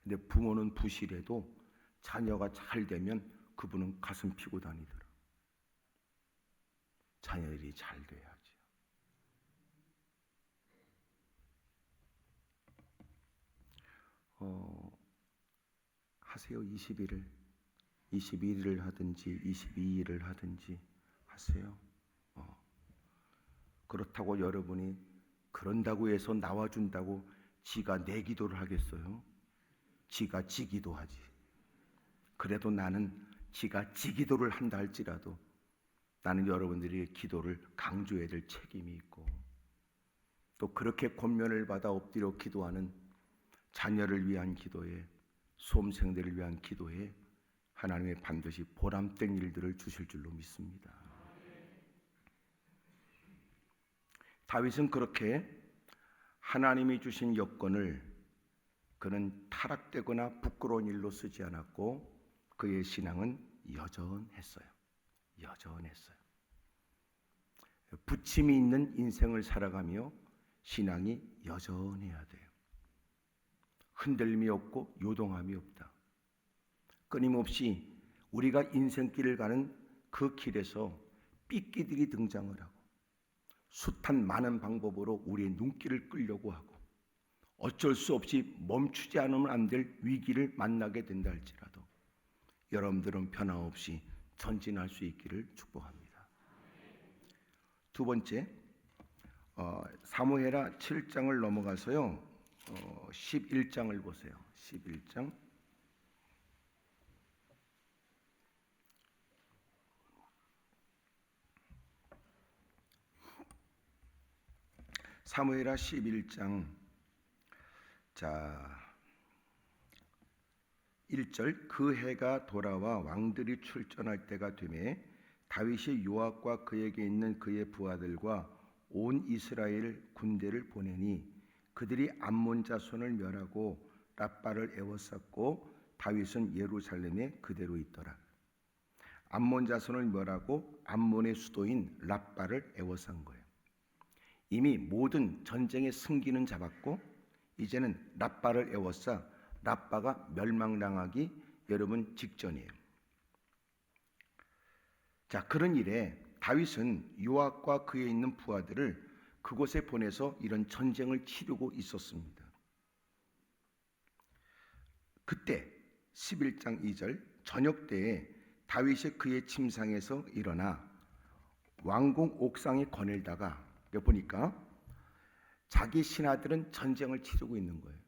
근데 부모는 부실해도 자녀가 잘 되면 그분은 가슴 피고 다니더라. 자녀들이 잘 돼야지. 하세요. 21일을 하든지 22일을 하든지 하세요. 그렇다고 여러분이 그런다고 해서 나와준다고 지가 내 기도를 하겠어요? 지가 지 기도하지. 그래도 나는 지가 지 기도를 한다 할지라도 나는 여러분들의 기도를 강조해야 될 책임이 있고, 또 그렇게 권면을 받아 엎드려 기도하는 자녀를 위한 기도에, 수험생들을 위한 기도에 하나님의 반드시 보람된 일들을 주실 줄로 믿습니다. 다윗은 그렇게 하나님이 주신 여건을 그는 타락되거나 부끄러운 일로 쓰지 않았고, 그의 신앙은 여전했어요. 부침이 있는 인생을 살아가며 신앙이 여전해야 돼요. 흔들림이 없고 요동함이 없다. 끊임없이 우리가 인생길을 가는 그 길에서 삐끼들이 등장을 하고 숱한 많은 방법으로 우리의 눈길을 끌려고 하고 어쩔 수 없이 멈추지 않으면 안 될 위기를 만나게 된다 할지라도 여러분들은 변함없이 전진할 수 있기를 축복합니다. 두 번째, 사무엘하 7장을 넘어가서요 11장을 보세요. 11장. 사무엘하 11장. 자, 1절. 그 해가 돌아와 왕들이 출전할 때가 되매 다윗이 요압과 그에게 있는 그의 부하들과 온 이스라엘 군대를 보내니 그들이 암몬 자손을 멸하고 랍바를 에워쌌고 다윗은 예루살렘에 그대로 있더라. 암몬 자손을 멸하고 암몬의 수도인 랍바를 에워싼 거예요. 이미 모든 전쟁의 승기는 잡았고 이제는 랍바를 에워싸 랍바가 멸망당하기 여러분 직전이에요. 자, 그런 일에 다윗은 요압과 그에 있는 부하들을 그곳에 보내서 이런 전쟁을 치르고 있었습니다. 그때 11장 2절. 저녁 때에 다윗이 그의 침상에서 일어나 왕궁 옥상에 거닐다가 보니까 자기 신하들은 전쟁을 치르고 있는 거예요.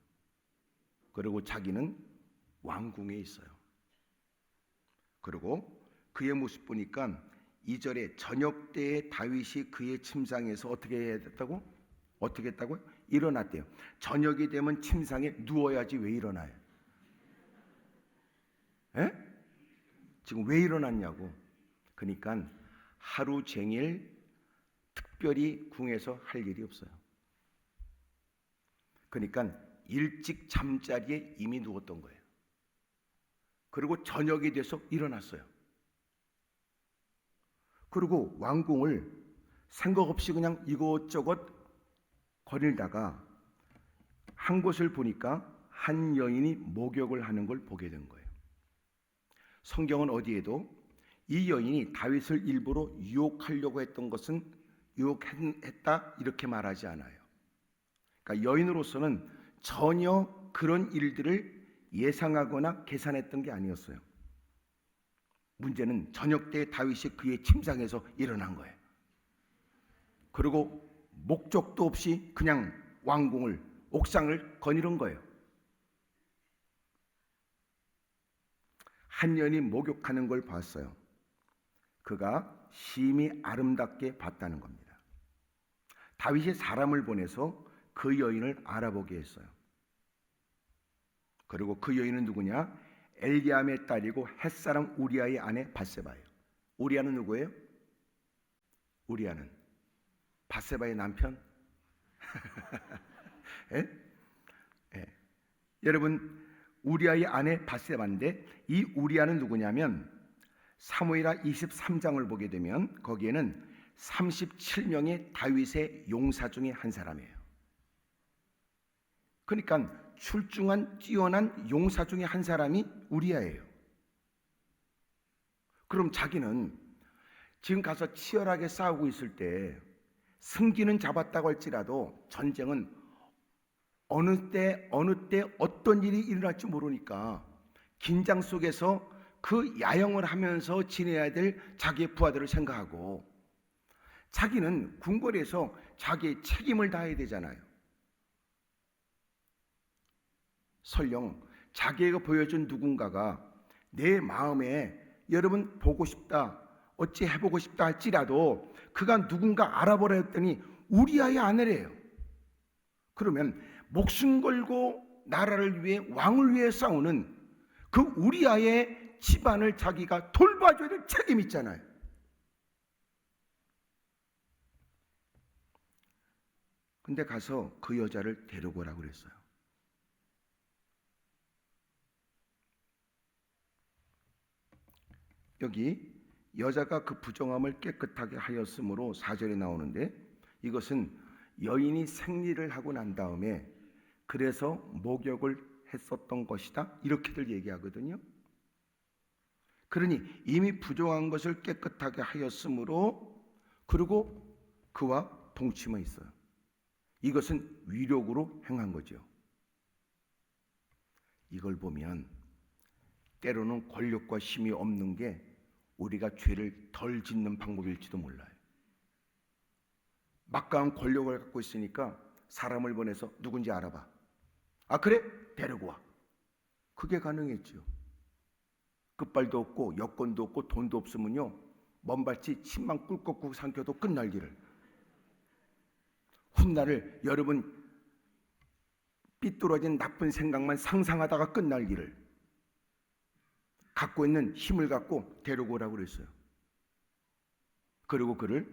그리고 자기는 왕궁에 있어요. 그리고 그의 모습 보니까 2절에 저녁 때에 다윗이 그의 침상에서 어떻게 해야 됐다고? 어떻게 했다고요? 일어났대요. 저녁이 되면 침상에 누워야지 왜 일어나요? 에? 지금 왜 일어났냐고. 그러니까 하루 종일 특별히 궁에서 할 일이 없어요. 그러니까 일찍 잠자리에 이미 누웠던 거예요. 그리고 저녁이 돼서 일어났어요. 그리고 왕궁을 생각 없이 그냥 이것저것 거닐다가 한 곳을 보니까 한 여인이 목욕을 하는 걸 보게 된 거예요. 성경은 어디에도 이 여인이 다윗을 일부러 유혹하려고 했던 것은 유혹했다 이렇게 말하지 않아요. 그러니까 여인으로서는 전혀 그런 일들을 예상하거나 계산했던 게 아니었어요. 문제는 저녁 때 다윗이 그의 침상에서 일어난 거예요. 그리고 목적도 없이 그냥 왕궁을, 옥상을 거니른 거예요. 한 여인이 목욕하는 걸 봤어요. 그가 심히 아름답게 봤다는 겁니다. 다윗이 사람을 보내서 그 여인을 알아보게 했어요. 그리고 그 여인은 누구냐? 엘리암의 딸이고 햇사람 우리아의 아내 밧세바예요. 우리아는 누구예요? 우리아는 밧세바의 남편? 예? 예. 여러분, 우리아의 아내 밧세바인데 이 우리아는 누구냐면 사무엘하 23장을 보게 되면 거기에는 37명의 다윗의 용사 중에 한 사람이에요. 그러니까 출중한 뛰어난 용사 중에 한 사람이 우리아예요. 그럼 자기는 지금 가서 치열하게 싸우고 있을 때 승기는 잡았다고 할지라도 전쟁은 어느 때 어떤 일이 일어날지 모르니까 긴장 속에서 그 야영을 하면서 지내야 될 자기의 부하들을 생각하고 자기는 궁궐에서 자기의 책임을 다해야 되잖아요. 설령 자기가 보여준 누군가가 내 마음에 여러분 보고 싶다, 어찌 해보고 싶다 할지라도 그가 누군가 알아보라 했더니 우리아의 아내래요. 그러면 목숨 걸고 나라를 위해 왕을 위해 싸우는 그 우리아의 집안을 자기가 돌봐줘야 될 책임이 있잖아요. 근데 가서 그 여자를 데리고 오라고 그랬어요. 여기 여자가 그 부정함을 깨끗하게 하였으므로 4절에 나오는데 이것은 여인이 생리를 하고 난 다음에 그래서 목욕을 했었던 것이다 이렇게들 얘기하거든요. 그러니 이미 부정한 것을 깨끗하게 하였으므로 그리고 그와 동침해 있어요. 이것은 위력으로 행한 거죠. 이걸 보면 때로는 권력과 힘이 없는 게 우리가 죄를 덜 짓는 방법일지도 몰라요. 막강한 권력을 갖고 있으니까 사람을 보내서 누군지 알아봐. 아 그래? 데리고 와. 그게 가능했죠. 끝발도 없고 여권도 없고 돈도 없으면요 먼발치 침만 꿀꺽꿀 삼켜도 끝날 일을 훗날을 여러분 삐뚤어진 나쁜 생각만 상상하다가 끝날 일을 갖고 있는 힘을 갖고 데리고 오라고 그랬어요. 그리고 그를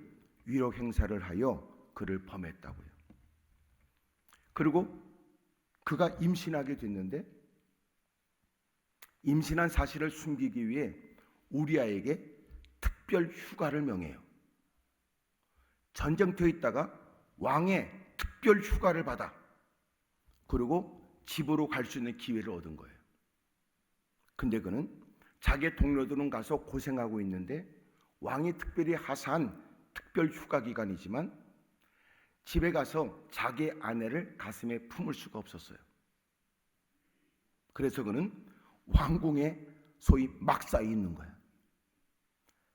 위력 행사를 하여 그를 범했다고요. 그리고 그가 임신하게 됐는데 임신한 사실을 숨기기 위해 우리아에게 특별 휴가를 명해요. 전쟁터에 있다가 왕의 특별 휴가를 받아 그리고 집으로 갈 수 있는 기회를 얻은 거예요. 근데 그는 자기의 동료들은 가서 고생하고 있는데 왕이 특별히 하사한 특별 휴가 기간이지만 집에 가서 자기의 아내를 가슴에 품을 수가 없었어요. 그래서 그는 왕궁에 소위 막사에 있는 거야.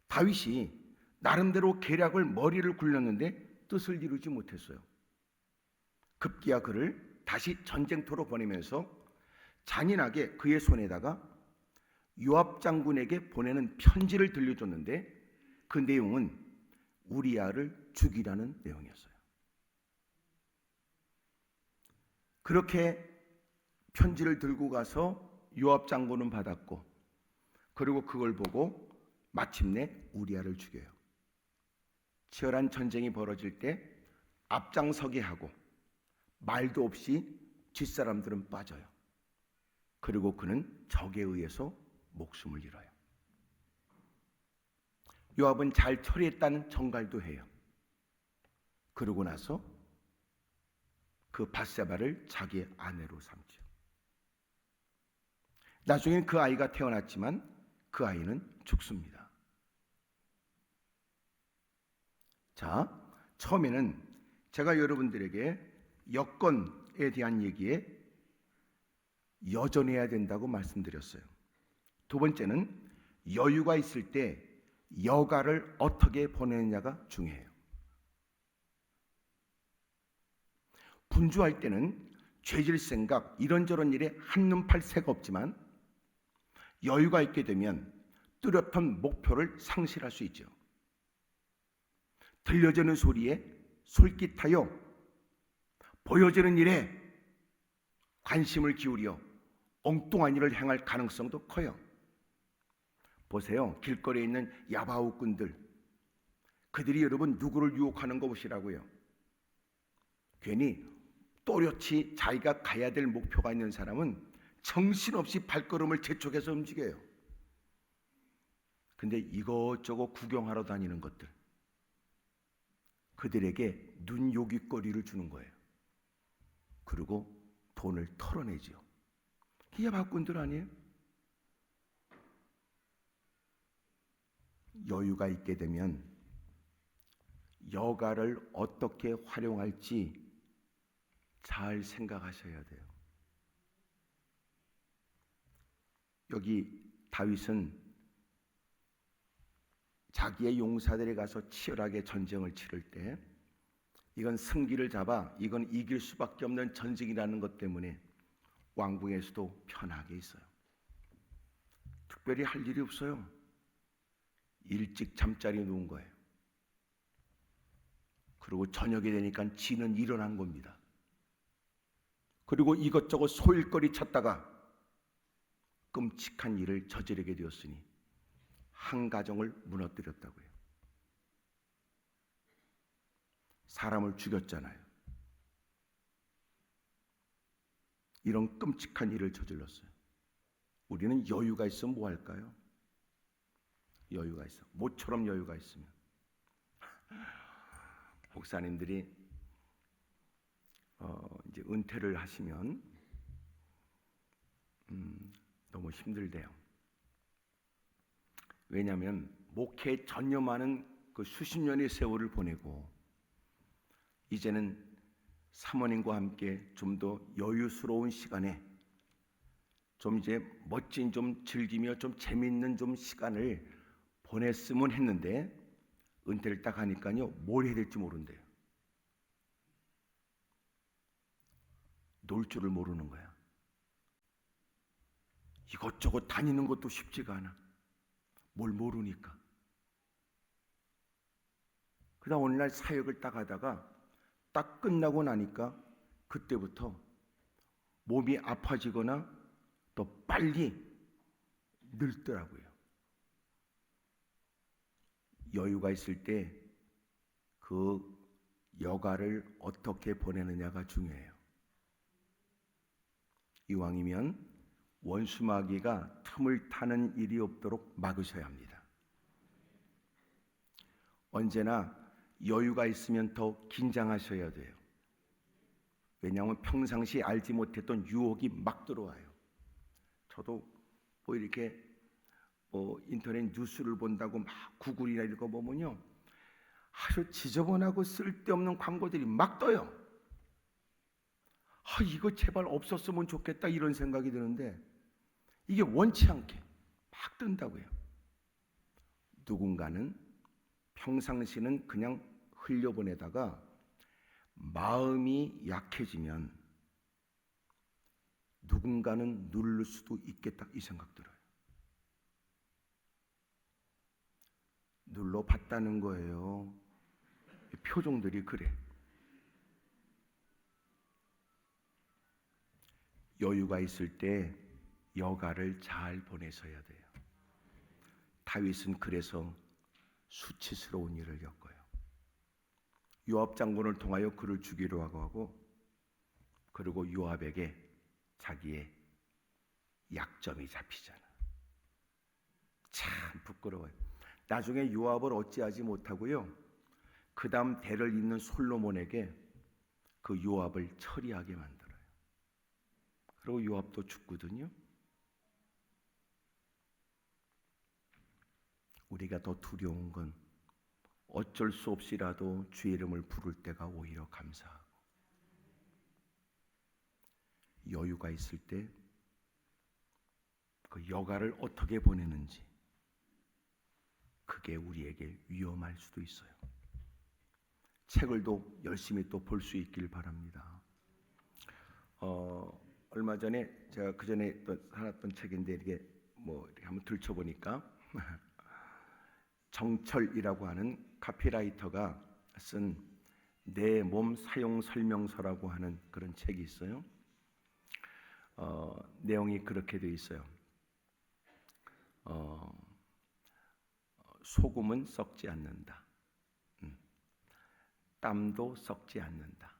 다윗이 나름대로 계략을 머리를 굴렸는데 뜻을 이루지 못했어요. 급기야 그를 다시 전쟁터로 보내면서 잔인하게 그의 손에다가 요압 장군에게 보내는 편지를 들려줬는데 그 내용은 우리아를 죽이라는 내용이었어요. 그렇게 편지를 들고 가서 요압 장군은 받았고 그리고 그걸 보고 마침내 우리아를 죽여요. 치열한 전쟁이 벌어질 때 앞장서게 하고 말도 없이 뒷사람들은 빠져요. 그리고 그는 적에 의해서 목숨을 잃어요. 요압은 잘 처리했다는 정갈도 해요. 그러고 나서 그 밧세바를 자기의 아내로 삼죠. 나중엔 그 아이가 태어났지만 그 아이는 죽습니다. 자, 처음에는 제가 여러분들에게 여건에 대한 얘기에 여전해야 된다고 말씀드렸어요. 두 번째는 여유가 있을 때 여가를 어떻게 보내느냐가 중요해요. 분주할 때는 죄질 생각, 이런저런 일에 한눈 팔 새가 없지만 여유가 있게 되면 뚜렷한 목표를 상실할 수 있죠. 들려지는 소리에 솔깃하여 보여지는 일에 관심을 기울여 엉뚱한 일을 행할 가능성도 커요. 보세요. 길거리에 있는 야바오꾼들. 그들이 여러분 누구를 유혹하는 거 보시라고요. 괜히 또렷이 자기가 가야 될 목표가 있는 사람은 정신없이 발걸음을 재촉해서 움직여요. 근데 이것저것 구경하러 다니는 것들, 그들에게 눈요깃거리를 주는 거예요. 그리고 돈을 털어내지요. 이게 박군들 아니에요? 여유가 있게 되면 여가를 어떻게 활용할지 잘 생각하셔야 돼요. 여기 다윗은 자기의 용사들이 가서 치열하게 전쟁을 치를 때 이건 승기를 잡아 이건 이길 수밖에 없는 전쟁이라는 것 때문에 왕궁에서도 편하게 있어요. 특별히 할 일이 없어요. 일찍 잠자리 누운 거예요. 그리고 저녁이 되니까 지는 일어난 겁니다. 그리고 이것저것 소일거리 찾다가 끔찍한 일을 저지르게 되었으니 한 가정을 무너뜨렸다고요. 사람을 죽였잖아요. 이런 끔찍한 일을 저질렀어요. 우리는 여유가 있으면 뭐 할까요? 여유가 있어. 모처럼 여유가 있으면. 목사님들이 이제 은퇴를 하시면 너무 힘들대요. 왜냐하면 목회에 전념하는 그 수십 년의 세월을 보내고 이제는 사모님과 함께 좀 더 여유스러운 시간에 좀 이제 멋진 좀 즐기며 좀 재미있는 좀 시간을 보냈으면 했는데 은퇴를 딱 하니까요 뭘 해야 될지 모른대요. 놀 줄을 모르는 거야. 이것저것 다니는 것도 쉽지가 않아. 뭘 모르니까. 그다음 어느 날 사역을 딱 하다가 딱 끝나고 나니까 그때부터 몸이 아파지거나 더 빨리 늙더라고요. 여유가 있을 때 그 여가를 어떻게 보내느냐가 중요해요. 이왕이면 원수마귀가 틈을 타는 일이 없도록 막으셔야 합니다. 언제나 여유가 있으면 더 긴장하셔야 돼요. 왜냐하면 평상시 알지 못했던 유혹이 막 들어와요. 저도 뭐 이렇게 인터넷 뉴스를 본다고 막 구글이나 이런 거 보면요 아주 지저분하고 쓸데없는 광고들이 막 떠요. 이거 제발 없었으면 좋겠다 이런 생각이 드는데 이게 원치 않게 막 뜬다고요. 누군가는 평상시는 그냥 흘려보내다가 마음이 약해지면 누군가는 누를 수도 있겠다 이 생각 들어요. 눌러봤다는 거예요. 표정들이 그래. 여유가 있을 때 여가를 잘 보내셔야 돼요. 다윗은 그래서 수치스러운 일을 겪어요. 요압 장군을 통하여 그를 죽이려 하고 그리고 요압에게 자기의 약점이 잡히잖아. 참 부끄러워요. 나중에 요압을 어찌하지 못하고요. 그 다음 대를 잇는 솔로몬에게 그 요압을 처리하게 만들어요. 그리고 요압도 죽거든요. 우리가 더 두려운 건 어쩔 수 없이라도 주의 이름을 부를 때가 오히려 감사하고 여유가 있을 때 그 여가를 어떻게 보내는지 그게 우리에게 위험할 수도 있어요. 책을 또 열심히 또 볼 수 있길 바랍니다. 얼마 전에 제가 그 전에 또 살았던 책인데 이렇게 이렇게 한번 들춰보니까 정철이라고 하는 카피라이터가 쓴 내 몸 사용 설명서라고 하는 그런 책이 있어요. 내용이 그렇게 돼 있어요. 소금은 썩지 않는다. 땀도 썩지 않는다.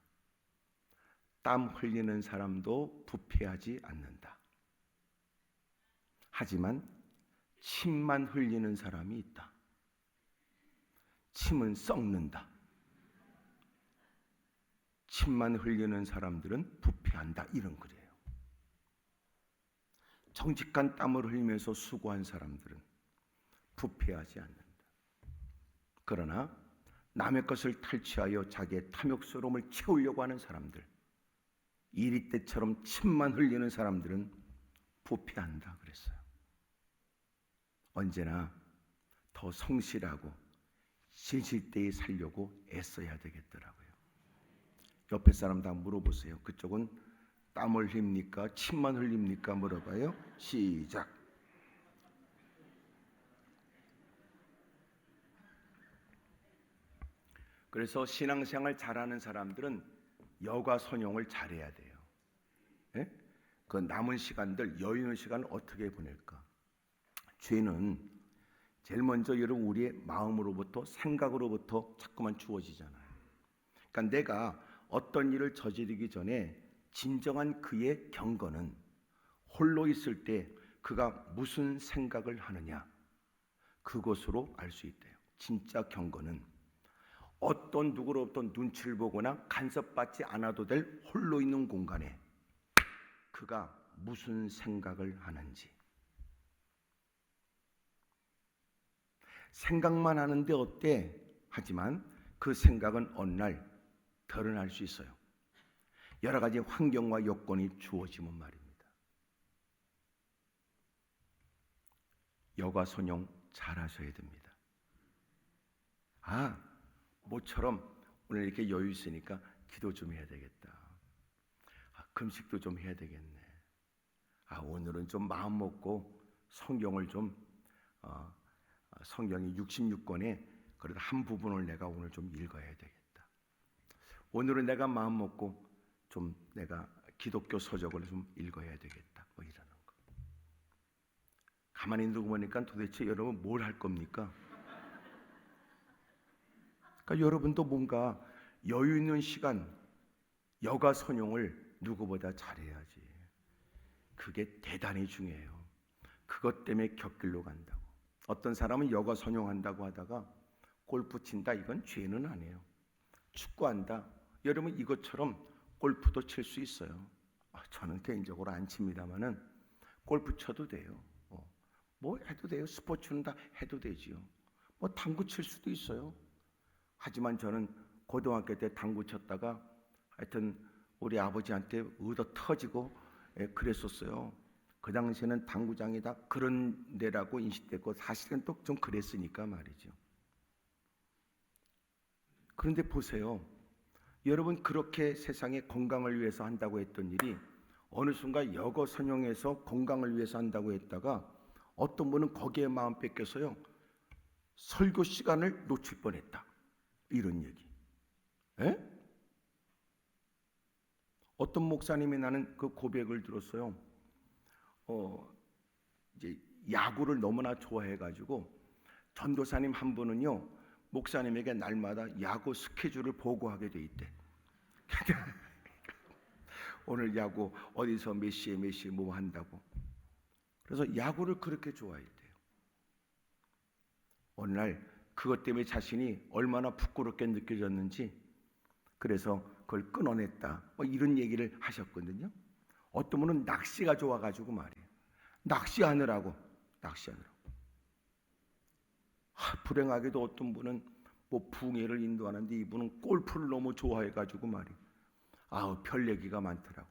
땀 흘리는 사람도 부패하지 않는다. 하지만 침만 흘리는 사람이 있다. 침은 썩는다. 침만 흘리는 사람들은 부패한다. 부패한다 이런 글이에요. 정직한 땀을 흘리면서 수고한 사람들은 부패하지 않는다. 그러나 남의 것을 탈취하여 자기의 탐욕스러움을 채우려고 하는 사람들, 이리 때처럼 침만 흘리는 사람들은 부패한다 그랬어요. 언제나 더 성실하고 신실되이 살려고 애써야 되겠더라고요. 옆에 사람 다 물어보세요. 그쪽은 땀을 흘립니까? 침만 흘립니까? 물어봐요. 시작. 그래서 신앙생활 잘하는 사람들은 여가 선용을 잘해야 돼요. 예? 그 남은 시간들, 여유 있는 시간을 어떻게 보낼까? 죄는 제일 먼저 여러분 우리의 마음으로부터, 생각으로부터 자꾸만 주어지잖아요. 그러니까 내가 어떤 일을 저지르기 전에 진정한 그의 경건은 홀로 있을 때 그가 무슨 생각을 하느냐, 그것으로 알 수 있대요. 진짜 경건은 어떤 누구로부터 눈치를 보거나 간섭받지 않아도 될 홀로 있는 공간에 그가 무슨 생각을 하는지. 생각만 하는데 어때? 하지만 그 생각은 어느 날 드러날 수 있어요. 여러 가지 환경과 여건이 주어지면 말입니다. 여가선용 잘하셔야 됩니다. 모처럼 오늘 이렇게 여유 있으니까 기도 좀 해야 되겠다. 금식도 좀 해야 되겠네. 오늘은 좀 마음 먹고 성경을 좀 성경이 66권에 그래도 한 부분을 내가 오늘 좀 읽어야 되겠다. 오늘은 내가 마음 먹고 좀 내가 기독교 서적을 좀 읽어야 되겠다. 뭐 이러는 거. 가만히 두고 보니까 도대체 여러분 뭘 할 겁니까? 그러니까 여러분도 뭔가 여유 있는 시간, 여가 선용을 누구보다 잘해야지. 그게 대단히 중요해요. 그것 때문에 곁길로 간다고. 어떤 사람은 여가 선용한다고 하다가 골프 친다, 이건 죄는 아니에요. 축구한다, 여러분 이것처럼 골프도 칠 수 있어요. 저는 개인적으로 안 칩니다만은 골프 쳐도 돼요. 뭐 해도 돼요. 스포츠는 다 해도 되지요. 뭐 당구 칠 수도 있어요. 하지만 저는 고등학교 때 당구 쳤다가 하여튼 우리 아버지한테 얻어 터지고 그랬었어요. 그 당시에는 당구장이 다 그런 데라고 인식됐고 사실은 또 좀 그랬으니까 말이죠. 그런데 보세요. 여러분 그렇게 세상의 건강을 위해서 한다고 했던 일이 어느 순간 여거 선용해서 건강을 위해서 한다고 했다가 어떤 분은 거기에 마음 뺏겨서요. 설교 시간을 놓칠 뻔했다. 이런 얘기. 어떤 목사님이 나는 그 고백을 들었어요. 이제 야구를 너무나 좋아해가지고 전도사님 한 분은요 목사님에게 날마다 야구 스케줄을 보고하게 돼 있대. 오늘 야구 어디서 몇 시에 뭐 한다고. 그래서 야구를 그렇게 좋아했대요. 어느 날 그것 때문에 자신이 얼마나 부끄럽게 느껴졌는지 그래서 그걸 끊어냈다. 뭐 이런 얘기를 하셨거든요. 어떤 분은 낚시가 좋아가지고 말이에요. 낚시하느라고. 불행하게도 어떤 분은 뭐 붕해를 인도하는데 이분은 골프를 너무 좋아해가지고 말이에요. 별 얘기가 많더라고.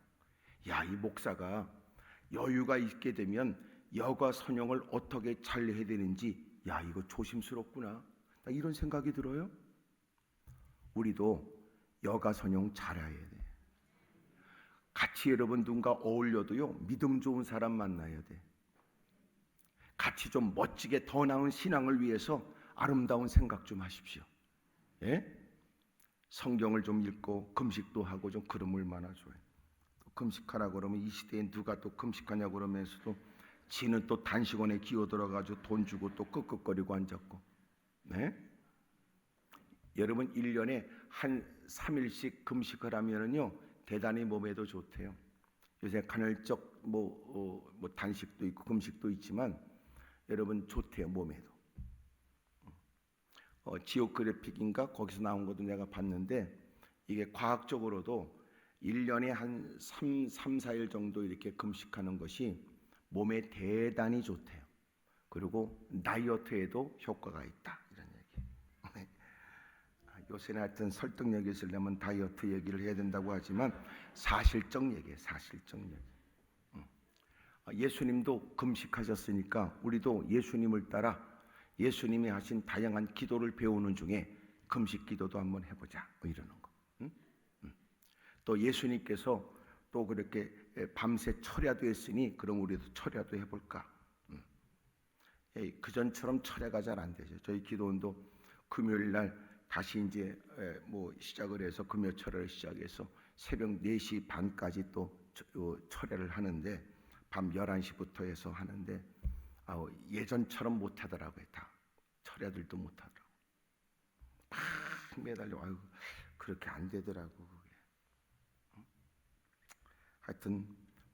이 목사가 여유가 있게 되면 여가 선용을 어떻게 잘 해야 되는지 이거 조심스럽구나. 이런 생각이 들어요. 우리도 여가 선용 잘해야 돼. 같이 여러분 누군가 어울려도요 믿음 좋은 사람 만나야 돼. 같이 좀 멋지게 더 나은 신앙을 위해서 아름다운 생각 좀 하십시오. 성경을 좀 읽고 금식도 하고 좀 그러면 얼마나 좋아요. 또 금식하라 그러면 이 시대에 누가 또 금식하냐고 그러면서도 지는 또 단식원에 기어들어가지고 돈 주고 또 끄끄거리고 앉았고. 여러분 1년에 한 3일씩 금식을 하면은요 대단히 몸에도 좋대요. 요새 간헐적 뭐 단식도 있고 금식도 있지만 여러분 좋대요 몸에도. 지오그래픽인가 거기서 나온 것도 내가 봤는데 이게 과학적으로도 1년에 한 4일 정도 이렇게 금식하는 것이 몸에 대단히 좋대요. 그리고 다이어트에도 효과가 있다, 이런 얘기. 요새는 하여튼 설득력이 있으려면 다이어트 얘기를 해야 된다고 하지만 사실적 얘기예요. 사실적 얘기. 예수님도 금식하셨으니까 우리도 예수님을 따라 예수님이 하신 다양한 기도를 배우는 중에 금식 기도도 한번 해보자, 이러는 거. 또 예수님께서 또 그렇게 밤새 철야도 했으니 그럼 우리도 철야도 해볼까? 그전처럼 철야가 잘 안 되죠. 저희 기도원도 금요일 날 다시 이제 뭐 시작을 해서 금요 철야를 시작해서 새벽 4시 반까지 또 철야를 하는데 밤 11시부터 해서 하는데 예전처럼 못 하더라고요. 다 철야들도 못 하더라고. 막 매달려. 그렇게 안 되더라고 그게. 하여튼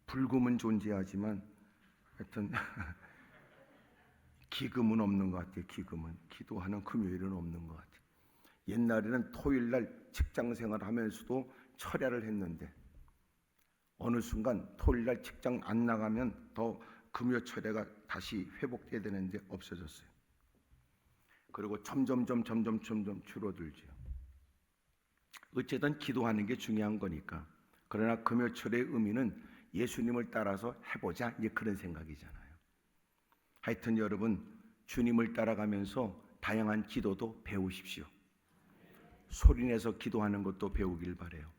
불금은 존재하지만 하여튼 기금은 없는 것 같아요. 기금은 기도하는 금요일은 없는 것 같아요. 옛날에는 토요일 날 직장 생활하면서도 철야를 했는데 어느 순간 토요일 날 직장 안 나가면 더 금요 철야가 다시 회복돼야 되는데 없어졌어요. 그리고 점점 줄어들죠. 어쨌든 기도하는 게 중요한 거니까. 그러나 금요 철야의 의미는 예수님을 따라서 해보자, 이제 그런 생각이잖아요. 하여튼 여러분, 주님을 따라가면서 다양한 기도도 배우십시오. 소리내서 기도하는 것도 배우길 바래요.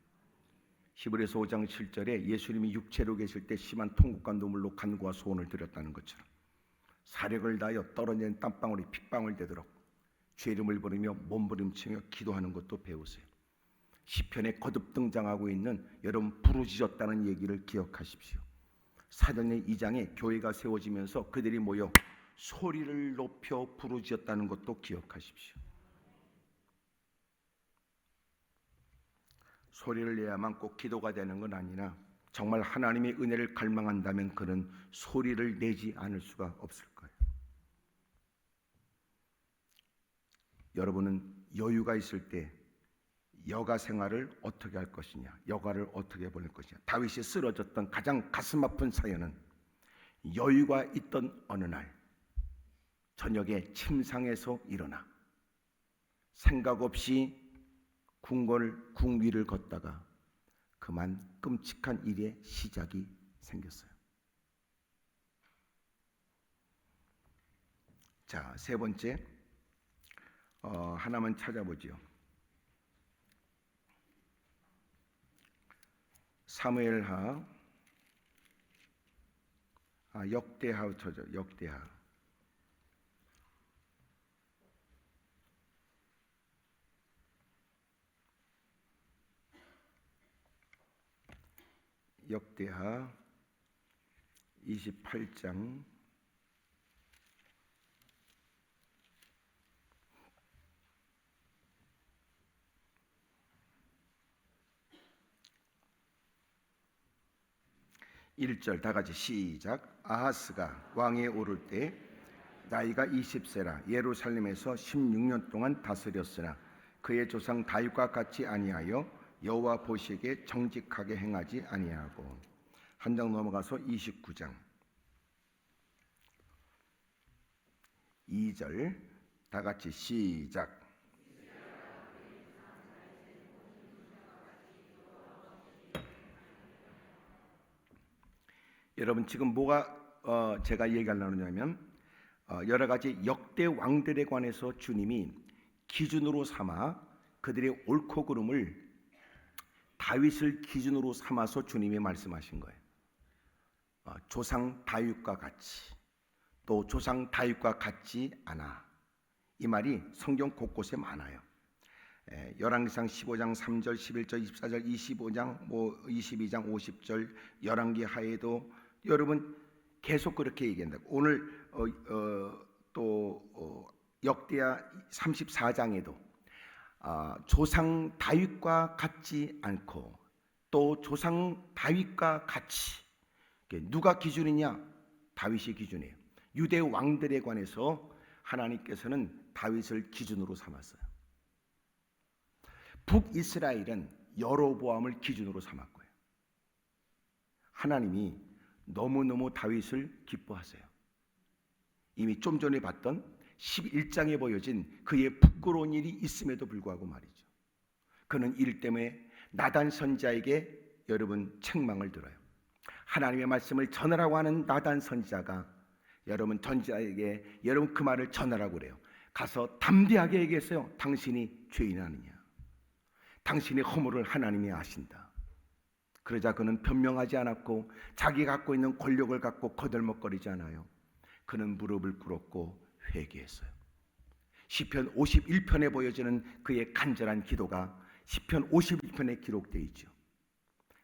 히브리서 5장 7절에 예수님이 육체로 계실 때 심한 통곡과 눈물로 간구와 소원을 드렸다는 것처럼 사력을 다하여 떨어지는 땀방울이 핏방울 되도록 주 이름을 부르며 몸부림치며 기도하는 것도 배우세요. 시편에 거듭 등장하고 있는 여러분 부르짖었다는 얘기를 기억하십시오. 사도행전 2장에 교회가 세워지면서 그들이 모여 소리를 높여 부르짖었다는 것도 기억하십시오. 소리를 내야만 꼭 기도가 되는 건 아니라 정말 하나님의 은혜를 갈망한다면 그는 소리를 내지 않을 수가 없을 거예요. 여러분은 여유가 있을 때 여가 생활을 어떻게 할 것이냐, 여가를 어떻게 보낼 것이냐. 다윗이 쓰러졌던 가장 가슴 아픈 사연은 여유가 있던 어느 날 저녁에 침상에서 일어나 생각 없이 궁 위를 걷다가 그만 끔찍한 일의 시작이 생겼어요. 자, 세 번째 하나만 찾아보죠. 사무엘하 역대하부터죠. 역대하. 역대하 28장 1절 다 같이 시작. 아하스가 왕위에 오를 때 나이가 20세라 예루살렘에서 16년 동안 다스렸으나 그의 조상 다윗과 같이 아니하여 여호와 보시기에 정직하게 행하지 아니하고. 한 장 넘어가서 29장 2절 다 같이 시작. 여러분 지금 뭐가 제가 얘기하려고 하냐면 여러 가지 역대 왕들에 관해서 주님이 기준으로 삼아 그들의 옳고 그름을 다윗을 기준으로 삼아서 주님이 말씀하신 거예요. 조상 다윗과 같이, 또 조상 다윗과 같지 않아. 이 말이 성경 곳곳에 많아요. 열왕기상 15장 3절, 11절, 24절, 25장, 22장, 50절, 열왕기 하에도 여러분 계속 그렇게 얘기한다고. 오늘 또 역대하 34장에도 조상 다윗과 같지 않고 또 조상 다윗과 같이. 누가 기준이냐? 다윗이 기준이에요. 유대 왕들에 관해서 하나님께서는 다윗을 기준으로 삼았어요. 북이스라엘은 여로보암을 기준으로 삼았고요. 하나님이 너무너무 다윗을 기뻐하세요. 이미 좀 전에 봤던 11장에 보여진 그의 부끄러운 일이 있음에도 불구하고 말이죠. 그는 일 때문에 나단 선지자에게 여러분 책망을 들어요. 하나님의 말씀을 전하라고 하는 나단 선지자가 여러분 전지자에게 여러분 그 말을 전하라고 그래요. 가서 담대하게 얘기했어요. 당신이 죄인 아니냐. 당신의 허물을 하나님이 아신다. 그러자 그는 변명하지 않았고 자기가 갖고 있는 권력을 갖고 거들먹거리지 않아요. 그는 무릎을 꿇었고 회개했어요. 시편 51편에 보여지는 그의 간절한 기도가 시편 51편에 기록되어 있죠.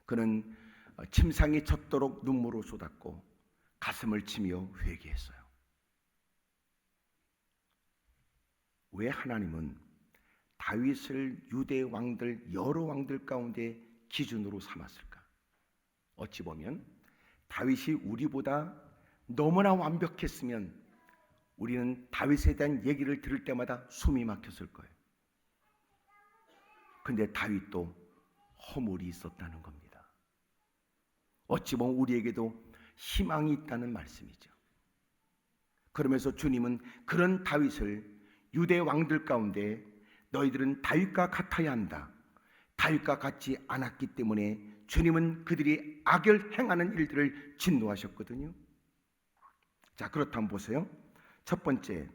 그는 침상이 젖도록 눈물을 쏟았고 가슴을 치며 회개했어요. 왜 하나님은 다윗을 유대 왕들 여러 왕들 가운데 기준으로 삼았을까? 어찌 보면 다윗이 우리보다 너무나 완벽했으면 우리는 다윗에 대한 얘기를 들을 때마다 숨이 막혔을 거예요. 근데 다윗도 허물이 있었다는 겁니다. 어찌 보면 우리에게도 희망이 있다는 말씀이죠. 그러면서 주님은 그런 다윗을 유대 왕들 가운데 너희들은 다윗과 같아야 한다. 다윗과 같지 않았기 때문에 주님은 그들이 악을 행하는 일들을 진노하셨거든요. 자, 그렇다면 보세요. 첫 번째,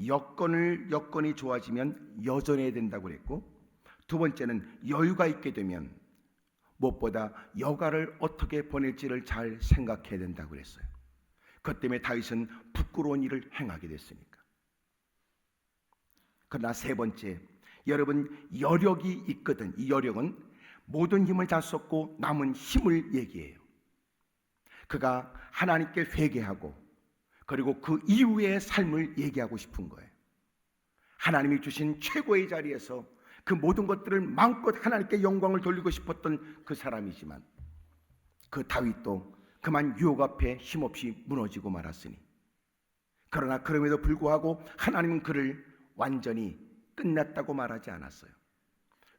여건이 좋아지면 여전해야 된다고 그랬고, 두 번째는 여유가 있게 되면 무엇보다 여가를 어떻게 보낼지를 잘 생각해야 된다고 그랬어요. 그것 때문에 다윗은 부끄러운 일을 행하게 됐으니까. 그러나 세 번째, 여러분 여력이 있거든. 이 여력은 모든 힘을 다 썼고 남은 힘을 얘기해요. 그가 하나님께 회개하고 그리고 그 이후의 삶을 얘기하고 싶은 거예요. 하나님이 주신 최고의 자리에서 그 모든 것들을 마음껏 하나님께 영광을 돌리고 싶었던 그 사람이지만 그 다윗도 그만 유혹 앞에 힘없이 무너지고 말았으니, 그러나 그럼에도 불구하고 하나님은 그를 완전히 끝났다고 말하지 않았어요.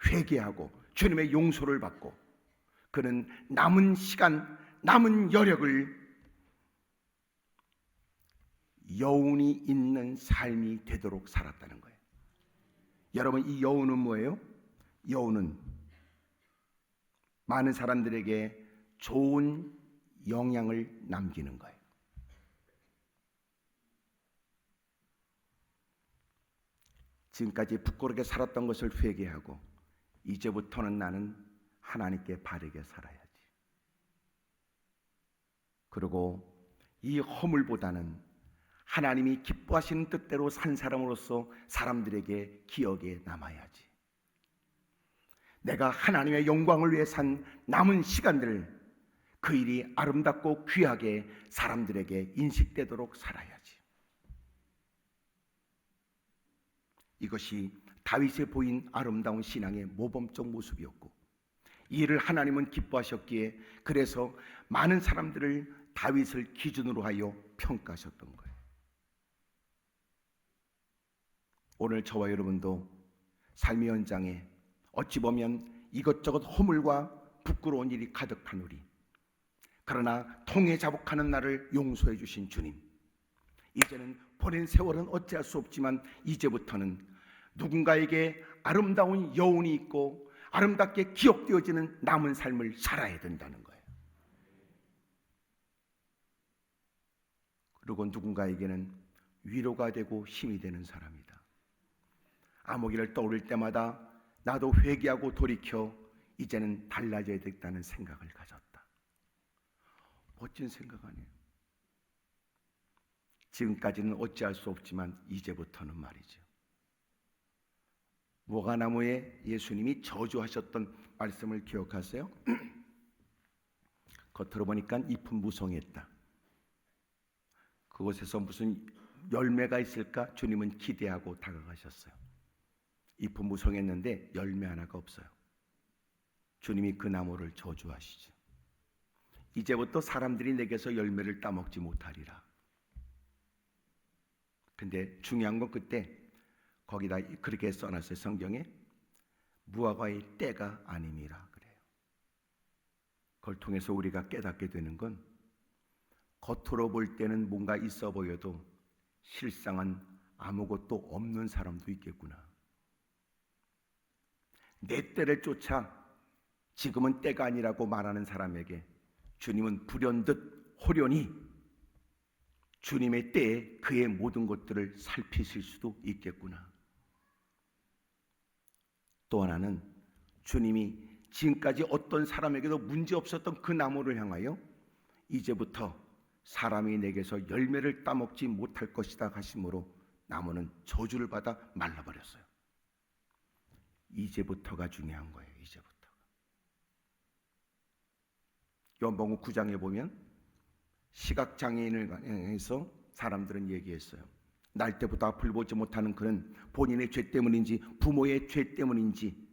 회개하고 주님의 용서를 받고 그는 남은 시간, 남은 여력을 여운이 있는 삶이 되도록 살았다는 거예요. 여러분, 이 여운은 뭐예요? 여운은 많은 사람들에게 좋은 영향을 남기는 거예요. 지금까지 부끄럽게 살았던 것을 회개하고 이제부터는 나는 하나님께 바르게 살아야지. 그리고 이 허물보다는 하나님이 기뻐하시는 뜻대로 산 사람으로서 사람들에게 기억에 남아야지. 내가 하나님의 영광을 위해 산 남은 시간들을 그 일이 아름답고 귀하게 사람들에게 인식되도록 살아야지. 이것이 다윗에 보인 아름다운 신앙의 모범적 모습이었고, 이 일을 하나님은 기뻐하셨기에 그래서 많은 사람들을 다윗을 기준으로 하여 평가하셨던 거예요. 오늘 저와 여러분도 삶의 현장에 어찌 보면 이것저것 허물과 부끄러운 일이 가득한 우리, 그러나 통해 자복하는 나를 용서해 주신 주님, 이제는 보낸 세월은 어찌할 수 없지만 이제부터는 누군가에게 아름다운 여운이 있고 아름답게 기억되어지는 남은 삶을 살아야 된다는 거예요. 그리고 누군가에게는 위로가 되고 힘이 되는 사람이다. 암흑기를 떠오를 때마다 나도 회개하고 돌이켜 이제는 달라져야 되겠다는 생각을 가졌다. 멋진 생각 아니에요? 지금까지는 어찌할 수 없지만 이제부터는 말이죠. 무화과나무에 예수님이 저주하셨던 말씀을 기억하세요? 겉으로 보니까 잎은 무성했다. 그곳에서 무슨 열매가 있을까 주님은 기대하고 다가가셨어요. 잎은 무성했는데 열매 하나가 없어요. 주님이 그 나무를 저주하시죠. 이제부터 사람들이 내게서 열매를 따먹지 못하리라. 근데 중요한 건 그때 거기다 그렇게 써놨어요. 성경에 무화과의 때가 아님이라 그래요. 그걸 통해서 우리가 깨닫게 되는 건 겉으로 볼 때는 뭔가 있어 보여도 실상은 아무것도 없는 사람도 있겠구나. 내 때를 쫓아 지금은 때가 아니라고 말하는 사람에게 주님은 불현듯 호련히 주님의 때에 그의 모든 것들을 살피실 수도 있겠구나. 또 하나는 주님이 지금까지 어떤 사람에게도 문제없었던 그 나무를 향하여 이제부터 사람이 내게서 열매를 따먹지 못할 것이다 하심으로 나무는 저주를 받아 말라버렸어요. 이제부터가 중요한 거예요. 이제부터. 요한복음 9장에 보면 시각장애인을 해서 사람들은 얘기했어요. 날 때부터 앞을 보지 못하는 그는 본인의 죄 때문인지 부모의 죄 때문인지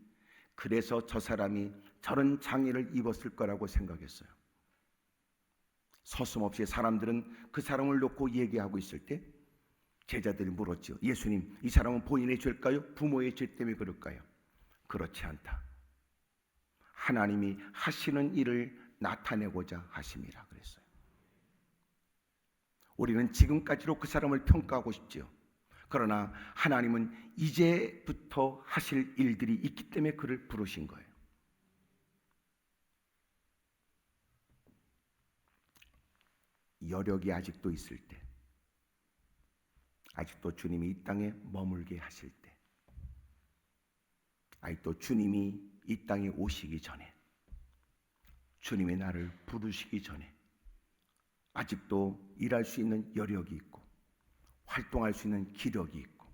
그래서 저 사람이 저런 장애를 입었을 거라고 생각했어요. 서슴없이 사람들은 그 사람을 놓고 얘기하고 있을 때 제자들이 물었죠. 예수님, 이 사람은 본인의 죄일까요? 부모의 죄 때문에 그럴까요? 그렇지 않다. 하나님이 하시는 일을 나타내고자 하심이라 그랬어요. 우리는 지금까지로 그 사람을 평가하고 싶지요. 그러나 하나님은 이제부터 하실 일들이 있기 때문에 그를 부르신 거예요. 여력이 아직도 있을 때, 아직도 주님이 이 땅에 머물게 하실 때, 아직도 주님이 이 땅에 오시기 전에, 주님의 나를 부르시기 전에 아직도 일할 수 있는 여력이 있고 활동할 수 있는 기력이 있고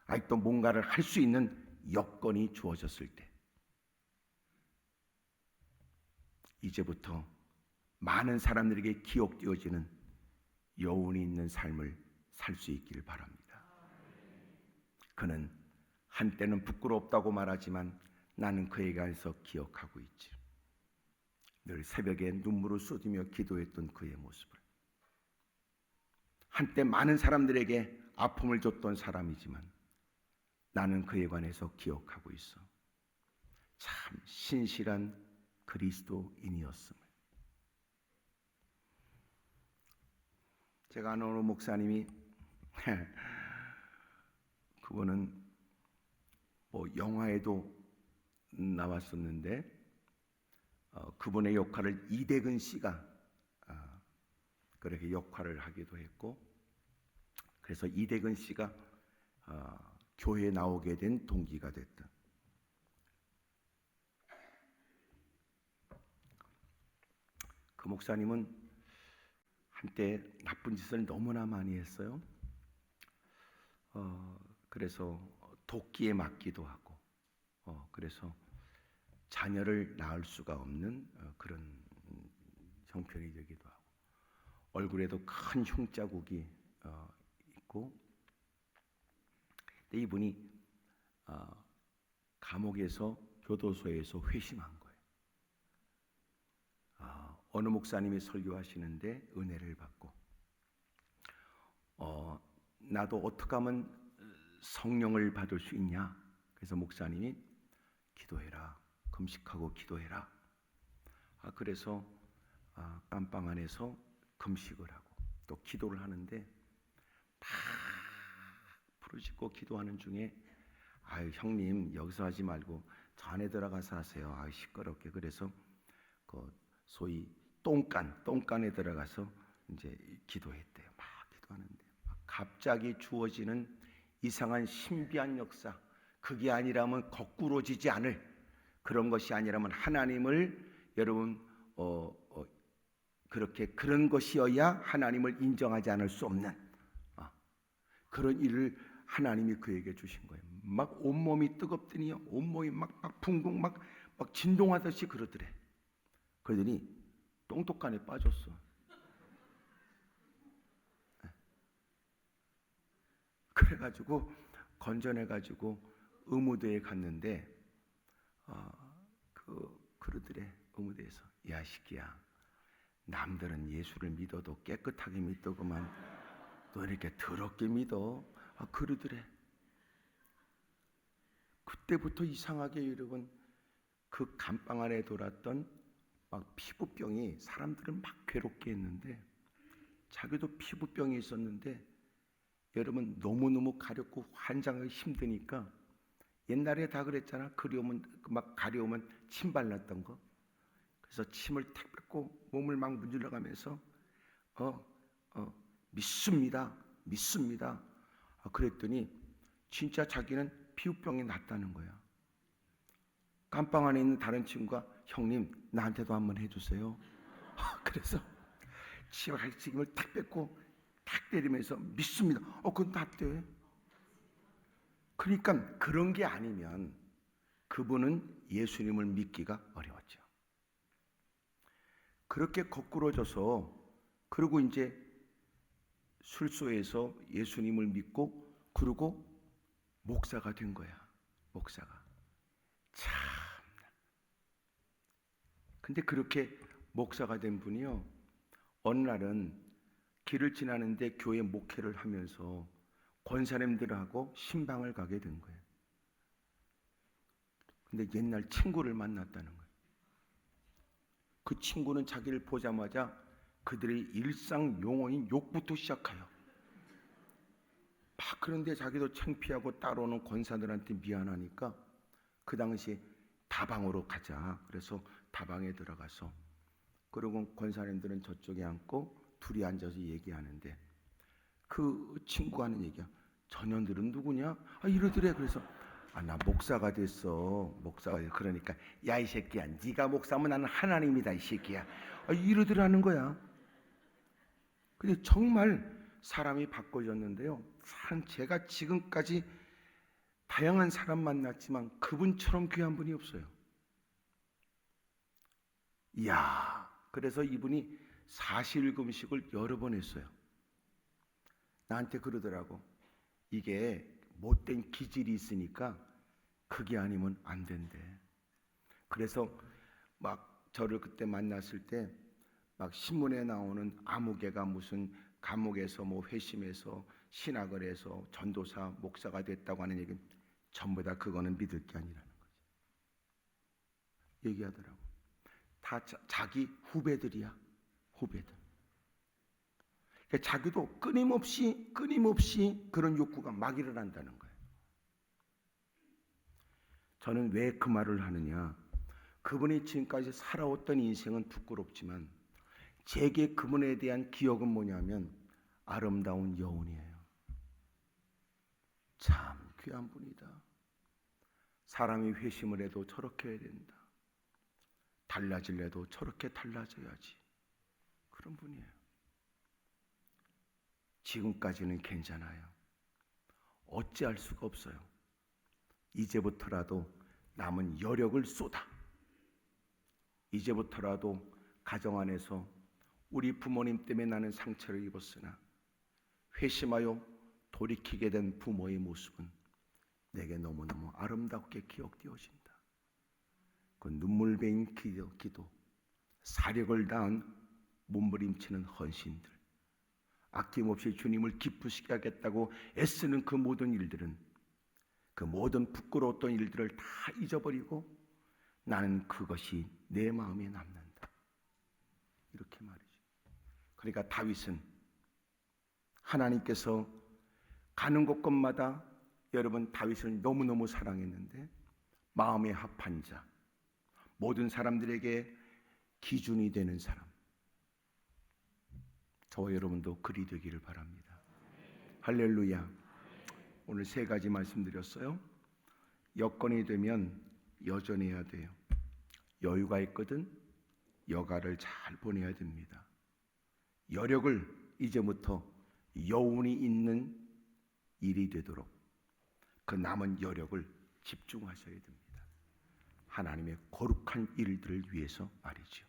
아직도 뭔가를 할 수 있는 여건이 주어졌을 때 이제부터 많은 사람들에게 기억되어지는 여운이 있는 삶을 살 수 있기를 바랍니다. 그는 한때는 부끄럽다고 말하지만 나는 그에게 안에서 기억하고 있지. 늘 새벽에 눈물을 쏟으며 기도했던 그의 모습을. 한때 많은 사람들에게 아픔을 줬던 사람이지만 나는 그에 관해서 기억하고 있어. 참 신실한 그리스도인이었음을. 제가 아는 어느 목사님이 그분은 뭐 영화에도 나왔었는데 그분의 역할을 이대근 씨가 그렇게 역할을 하기도 했고 그래서 이대근 씨가 교회에 나오게 된 동기가 됐다. 그 목사님은 한때 나쁜 짓을 너무나 많이 했어요. 그래서 도끼에 맞기도 하고 그래서 자녀를 낳을 수가 없는 그런 형편이 되기도 하고 얼굴에도 큰 흉자국이 있고 근데 이분이 감옥에서 교도소에서 회심한 거예요. 어느 목사님이 설교하시는데 은혜를 받고 나도 어떻게 하면 성령을 받을 수 있냐? 그래서 목사님이 기도해라. 금식하고 기도해라. 그래서 깜방 안에서 금식을 하고 또 기도를 하는데 막 부르짖고 기도하는 중에 아유 형님 여기서 하지 말고 저 안에 들어가서 하세요. 아유 시끄럽게. 그래서 그 소위 똥간에 들어가서 이제 기도했대요. 막 기도하는데 갑자기 주어지는 이상한 신비한 역사. 그게 아니라면 거꾸로지지 않을 그런 것이 아니라면 하나님을 여러분 그렇게 그런 것이어야 하나님을 인정하지 않을 수 없는 그런 일을 하나님이 그에게 주신 거예요. 막 온몸이 뜨겁더니요. 온몸이 막 붕붕 막 진동하듯이 그러더래. 그러더니 똥독간에 빠졌어. 그래가지고 건져내가지고 의무대에 갔는데 그러더래. 의무대에서 야 시끼야 남들은 예수를 믿어도 깨끗하게 믿더구만 너 이렇게 더럽게 믿어. 그러더래. 그때부터 이상하게 여러분 그 감방 안에 돌았던 막 피부병이 사람들을 막 괴롭게 했는데 자기도 피부병이 있었는데 여러분 너무너무 가렵고 환장하기 힘드니까 옛날에 다 그랬잖아. 그리우면 막 가려우면 침 발랐던 거. 그래서 침을 탁 뱉고 몸을 막 문질러 가면서 믿습니다. 믿습니다. 그랬더니 진짜 자기는 피부병이 낫다는 거야. 깜빵 안에 있는 다른 친구가 형님 나한테도 한번 해주세요. 그래서 침을 탁 뱉고 탁 때리면서 믿습니다. 그건 낫대. 그러니까 그런 게 아니면 그분은 예수님을 믿기가 어려웠죠. 그렇게 거꾸로져서 그리고 이제 술소에서 예수님을 믿고 그리고 목사가 된 거야. 목사가. 참. 근데 그렇게 목사가 된 분이요. 어느 날은 길을 지나는데 교회 목회를 하면서 권사님들하고 신방을 가게 된 거예요. 근데 옛날 친구를 만났다는 거예요. 그 친구는 자기를 보자마자 그들의 일상 용어인 욕부터 시작해요. 막 그런데 자기도 창피하고 따라오는 권사들한테 미안하니까 그 당시에 다방으로 가자. 그래서 다방에 들어가서 그리고 권사님들은 저쪽에 앉고 둘이 앉아서 얘기하는데 그 친구가 하는 얘기야. 전현들은 누구냐? 이러더래. 그래서 나 목사가 됐어. 목사가 됐어. 그러니까 야 이 새끼야 네가 목사면 나는 하나님이다 이 새끼야. 이러더라는 거야. 근데 정말 사람이 바꿔졌는데요. 제가 지금까지 다양한 사람 만났지만 그분처럼 귀한 분이 없어요. 이야, 그래서 이분이 사실금식을 여러 번 했어요. 나한테 그러더라고. 이게 못된 기질이 있으니까 그게 아니면 안 된대. 그래서 막 저를 그때 만났을 때 막 신문에 나오는 아무개가 무슨 감옥에서 뭐 회심해서 신학을 해서 전도사 목사가 됐다고 하는 얘기는 전부 다 그거는 믿을 게 아니라는 거지. 얘기하더라고. 다 자기 후배들이야. 후배들. 그러니까 자기도 끊임없이 그런 욕구가 막 일어난다는 거예요. 저는 왜 그 말을 하느냐. 그분이 지금까지 살아왔던 인생은 부끄럽지만 제게 그분에 대한 기억은 뭐냐면 아름다운 여운이에요. 참 귀한 분이다. 사람이 회심을 해도 저렇게 해야 된다. 달라질래도 저렇게 달라져야지. 그런 분이에요. 지금까지는 괜찮아요. 어찌할 수가 없어요. 이제부터라도 남은 여력을 쏟아. 이제부터라도 가정 안에서 우리 부모님 때문에 나는 상처를 입었으나 회심하여 돌이키게 된 부모의 모습은 내게 너무너무 아름답게 기억되어진다. 그 눈물배인 기도, 사력을 다한 몸부림치는 헌신들, 아낌없이 주님을 기쁘시게 하겠다고 애쓰는 그 모든 일들은 그 모든 부끄러웠던 일들을 다 잊어버리고 나는 그것이 내 마음에 남는다. 이렇게 말이죠. 그러니까 다윗은 하나님께서 가는 곳곳마다 여러분 다윗을 너무너무 사랑했는데 마음에 합한 자, 모든 사람들에게 기준이 되는 사람, 저와 여러분도 그리 되기를 바랍니다. 할렐루야. 오늘 세 가지 말씀드렸어요. 여건이 되면 여전해야 돼요. 여유가 있거든 여가를 잘 보내야 됩니다. 여력을 이제부터 여운이 있는 일이 되도록 그 남은 여력을 집중하셔야 됩니다. 하나님의 거룩한 일들을 위해서 말이죠.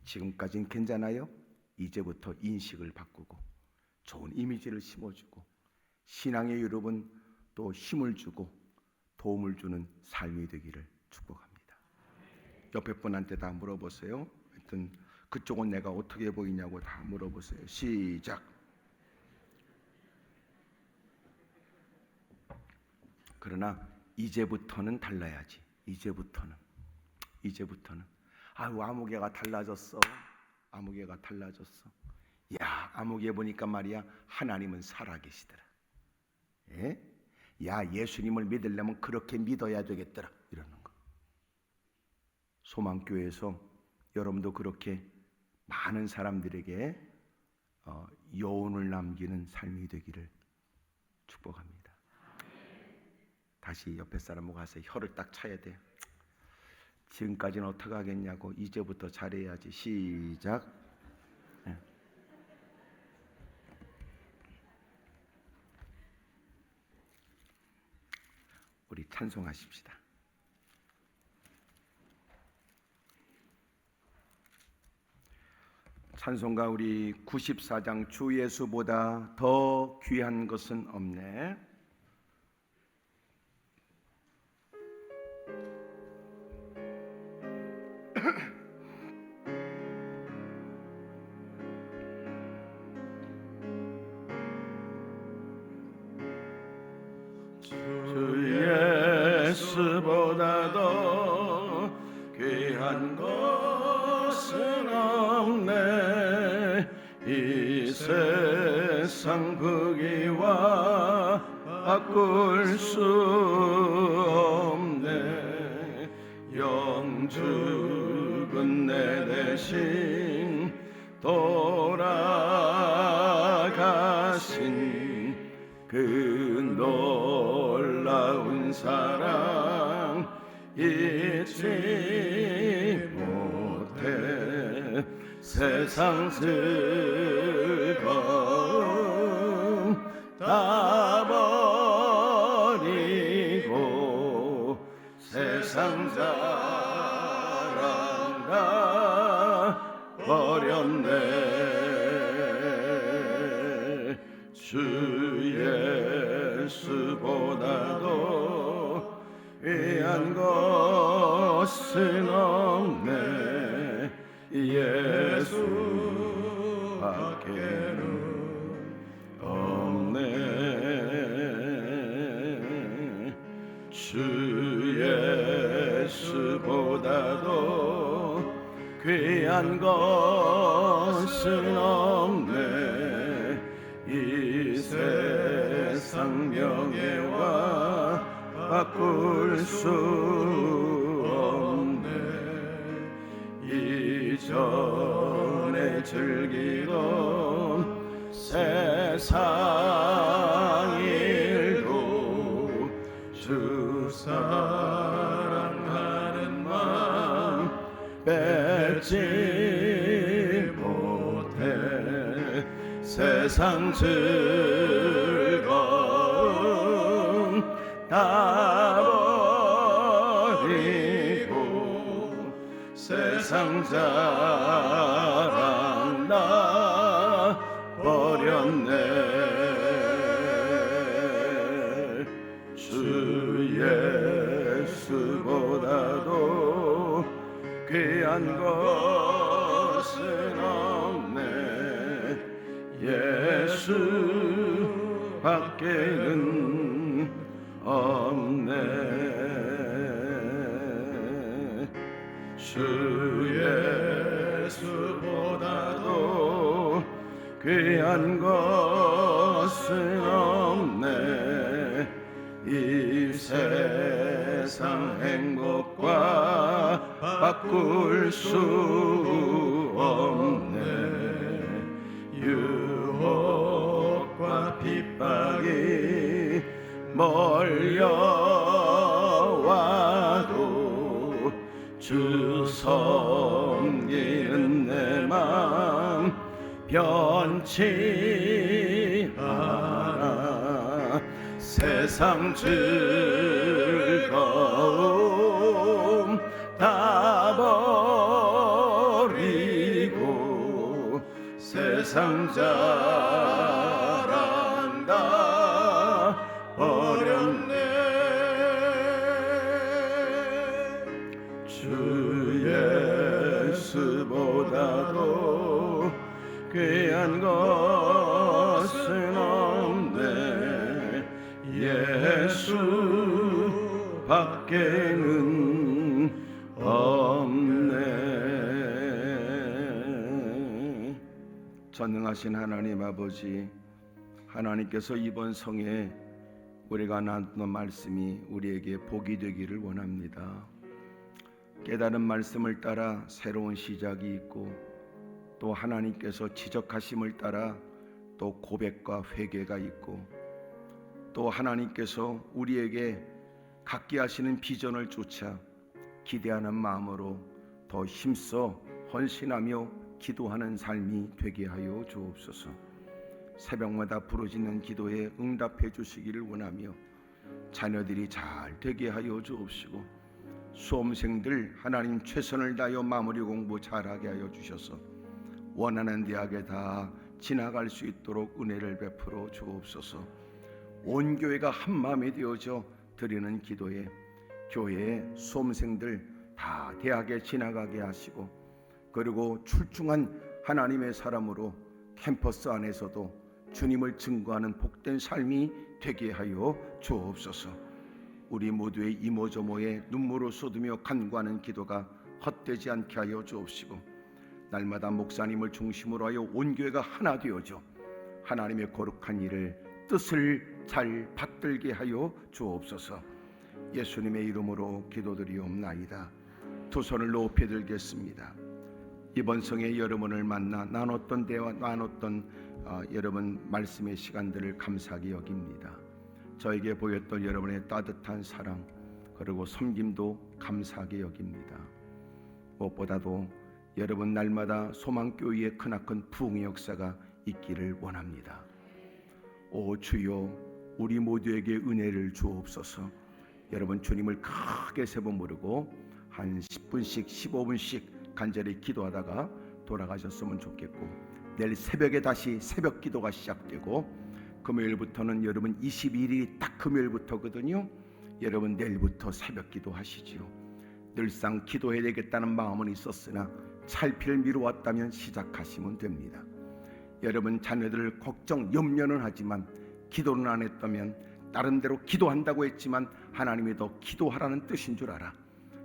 지금까지는 괜찮아요. 이제부터 인식을 바꾸고 좋은 이미지를 심어주고 신앙의 여러분 또 힘을 주고 도움을 주는 삶이 되기를 축복합니다. 옆에 분한테 다 물어보세요. 하여튼 그쪽은 내가 어떻게 보이냐고 다 물어보세요. 시작. 그러나 이제부터는 달라야지. 이제부터는 아유, 아무개가 달라졌어. 아무개가 달라졌어. 야, 아무개 보니까 말이야, 하나님은 살아계시더라. 예? 야, 예수님을 믿으려면 그렇게 믿어야 되겠더라. 이러는 거. 소망교회에서 여러분도 그렇게 많은 사람들에게 여운을 남기는 삶이 되기를 축복합니다. 다시 옆에 사람 보고 가서 혀를 딱 차야 돼. 지금까지는 어떻게 하겠냐고, 이제부터 잘해야지. 시작. 네. 우리 찬송하십시다. 찬송가 우리 94장 주 예수보다 더 귀한 것은 없네. 주 예수보다 더 귀한 것은 없네. 이 세상 부귀와 바꿀 수 없네. 영죽은 내 대신 돌아가신 그 놀라운 사랑 잊지 못해. 세상 즐거움 다 버리고 세상 자랑 다 버렸네. 주 예수보다도 귀한 것은 없네. 예수밖에는 없네. 주 예수보다도 귀한 것은 없네. 이 세상 명예와 바꿀 수 없네. 이전에 즐기던 세상 일도 주 사랑하는 마음 뺏지 못해. 세상 즐거움 다 버리고 세상 자랑 나 버렸네. 주 예수보다도 귀한 것은 없네. 예수밖에는 없네. 주 예수보다도 귀한 것은 없네. 이 세상 행복과 바꿀 수 없네. 유혹과 핍박이 몰려와도 주 섬기는 내 맘 변치 않아. 세상 즐거움 다 버리고 세상 자랑 다 버렸네. 주 예수보다도 귀한 것은 없네. 예수밖에는 없네. 전능하신 하나님 아버지, 하나님께서 이번 성에 우리가 나누는 말씀이 우리에게 복이 되기를 원합니다. 깨달은 말씀을 따라 새로운 시작이 있고, 또 하나님께서 지적하심을 따라 또 고백과 회개가 있고, 또 하나님께서 우리에게 갖게 하시는 비전을 쫓아 기대하는 마음으로 더 힘써 헌신하며 기도하는 삶이 되게 하여 주옵소서. 새벽마다 부르짖는 기도에 응답해 주시기를 원하며 자녀들이 잘 되게 하여 주옵시고, 수험생들 하나님 최선을 다하여 마무리 공부 잘하게 하여 주셔서 원하는 대학에 다 지나갈 수 있도록 은혜를 베풀어 주옵소서. 온 교회가 한 마음이 되어져 드리는 기도에 교회의 수험생들 다 대학에 지나가게 하시고, 그리고 출중한 하나님의 사람으로 캠퍼스 안에서도 주님을 증거하는 복된 삶이 되게 하여 주옵소서. 우리 모두의 이모저모에 눈물을 쏟으며 간구하는 기도가 헛되지 않게 하여 주옵시고, 날마다 목사님을 중심으로 하여 온 교회가 하나 되어져 하나님의 거룩한 일을 뜻을 잘 받들게 하여 주옵소서. 예수님의 이름으로 기도드리옵나이다. 두 손을 높이 들겠습니다. 이번 성에 여러분을 만나 나눴던 대화, 여러분 말씀의 시간들을 감사하게 여깁니다. 저에게 보였던 여러분의 따뜻한 사랑, 그리고 섬김도 감사하게 여깁니다. 무엇보다도 여러분 날마다 소망교회의 크나큰 부흥의 역사가 있기를 원합니다. 오 주여, 우리 모두에게 은혜를 주옵소서. 여러분 주님을 크게 세 번 부르고 한 10분씩 15분씩 간절히 기도하다가 돌아가셨으면 좋겠고, 내일 새벽에 다시 새벽 기도가 시작되고, 금요일부터는 여러분 22일이 딱 금요일부터거든요. 여러분 내일부터 새벽 기도하시지요. 늘상 기도해야 되겠다는 마음은 있었으나 찰피를 미루었다면 시작하시면 됩니다. 여러분 자녀들 걱정 염려는 하지만 기도는 안 했다면, 나름대로 기도한다고 했지만 하나님이 더 기도하라는 뜻인 줄 알아.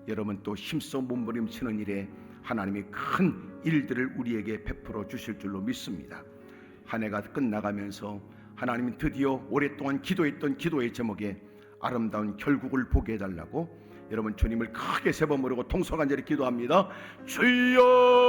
여러분 또 힘써 몸부림치는 일에 하나님이 큰 일들을 우리에게 베풀어 주실 줄로 믿습니다. 한 해가 끝나가면서 하나님이 드디어 오랫동안 기도했던 기도의 제목에 아름다운 결국을 보게 해달라고 여러분 주님을 크게 세 번 부르고 통성간절히 기도합니다. 주여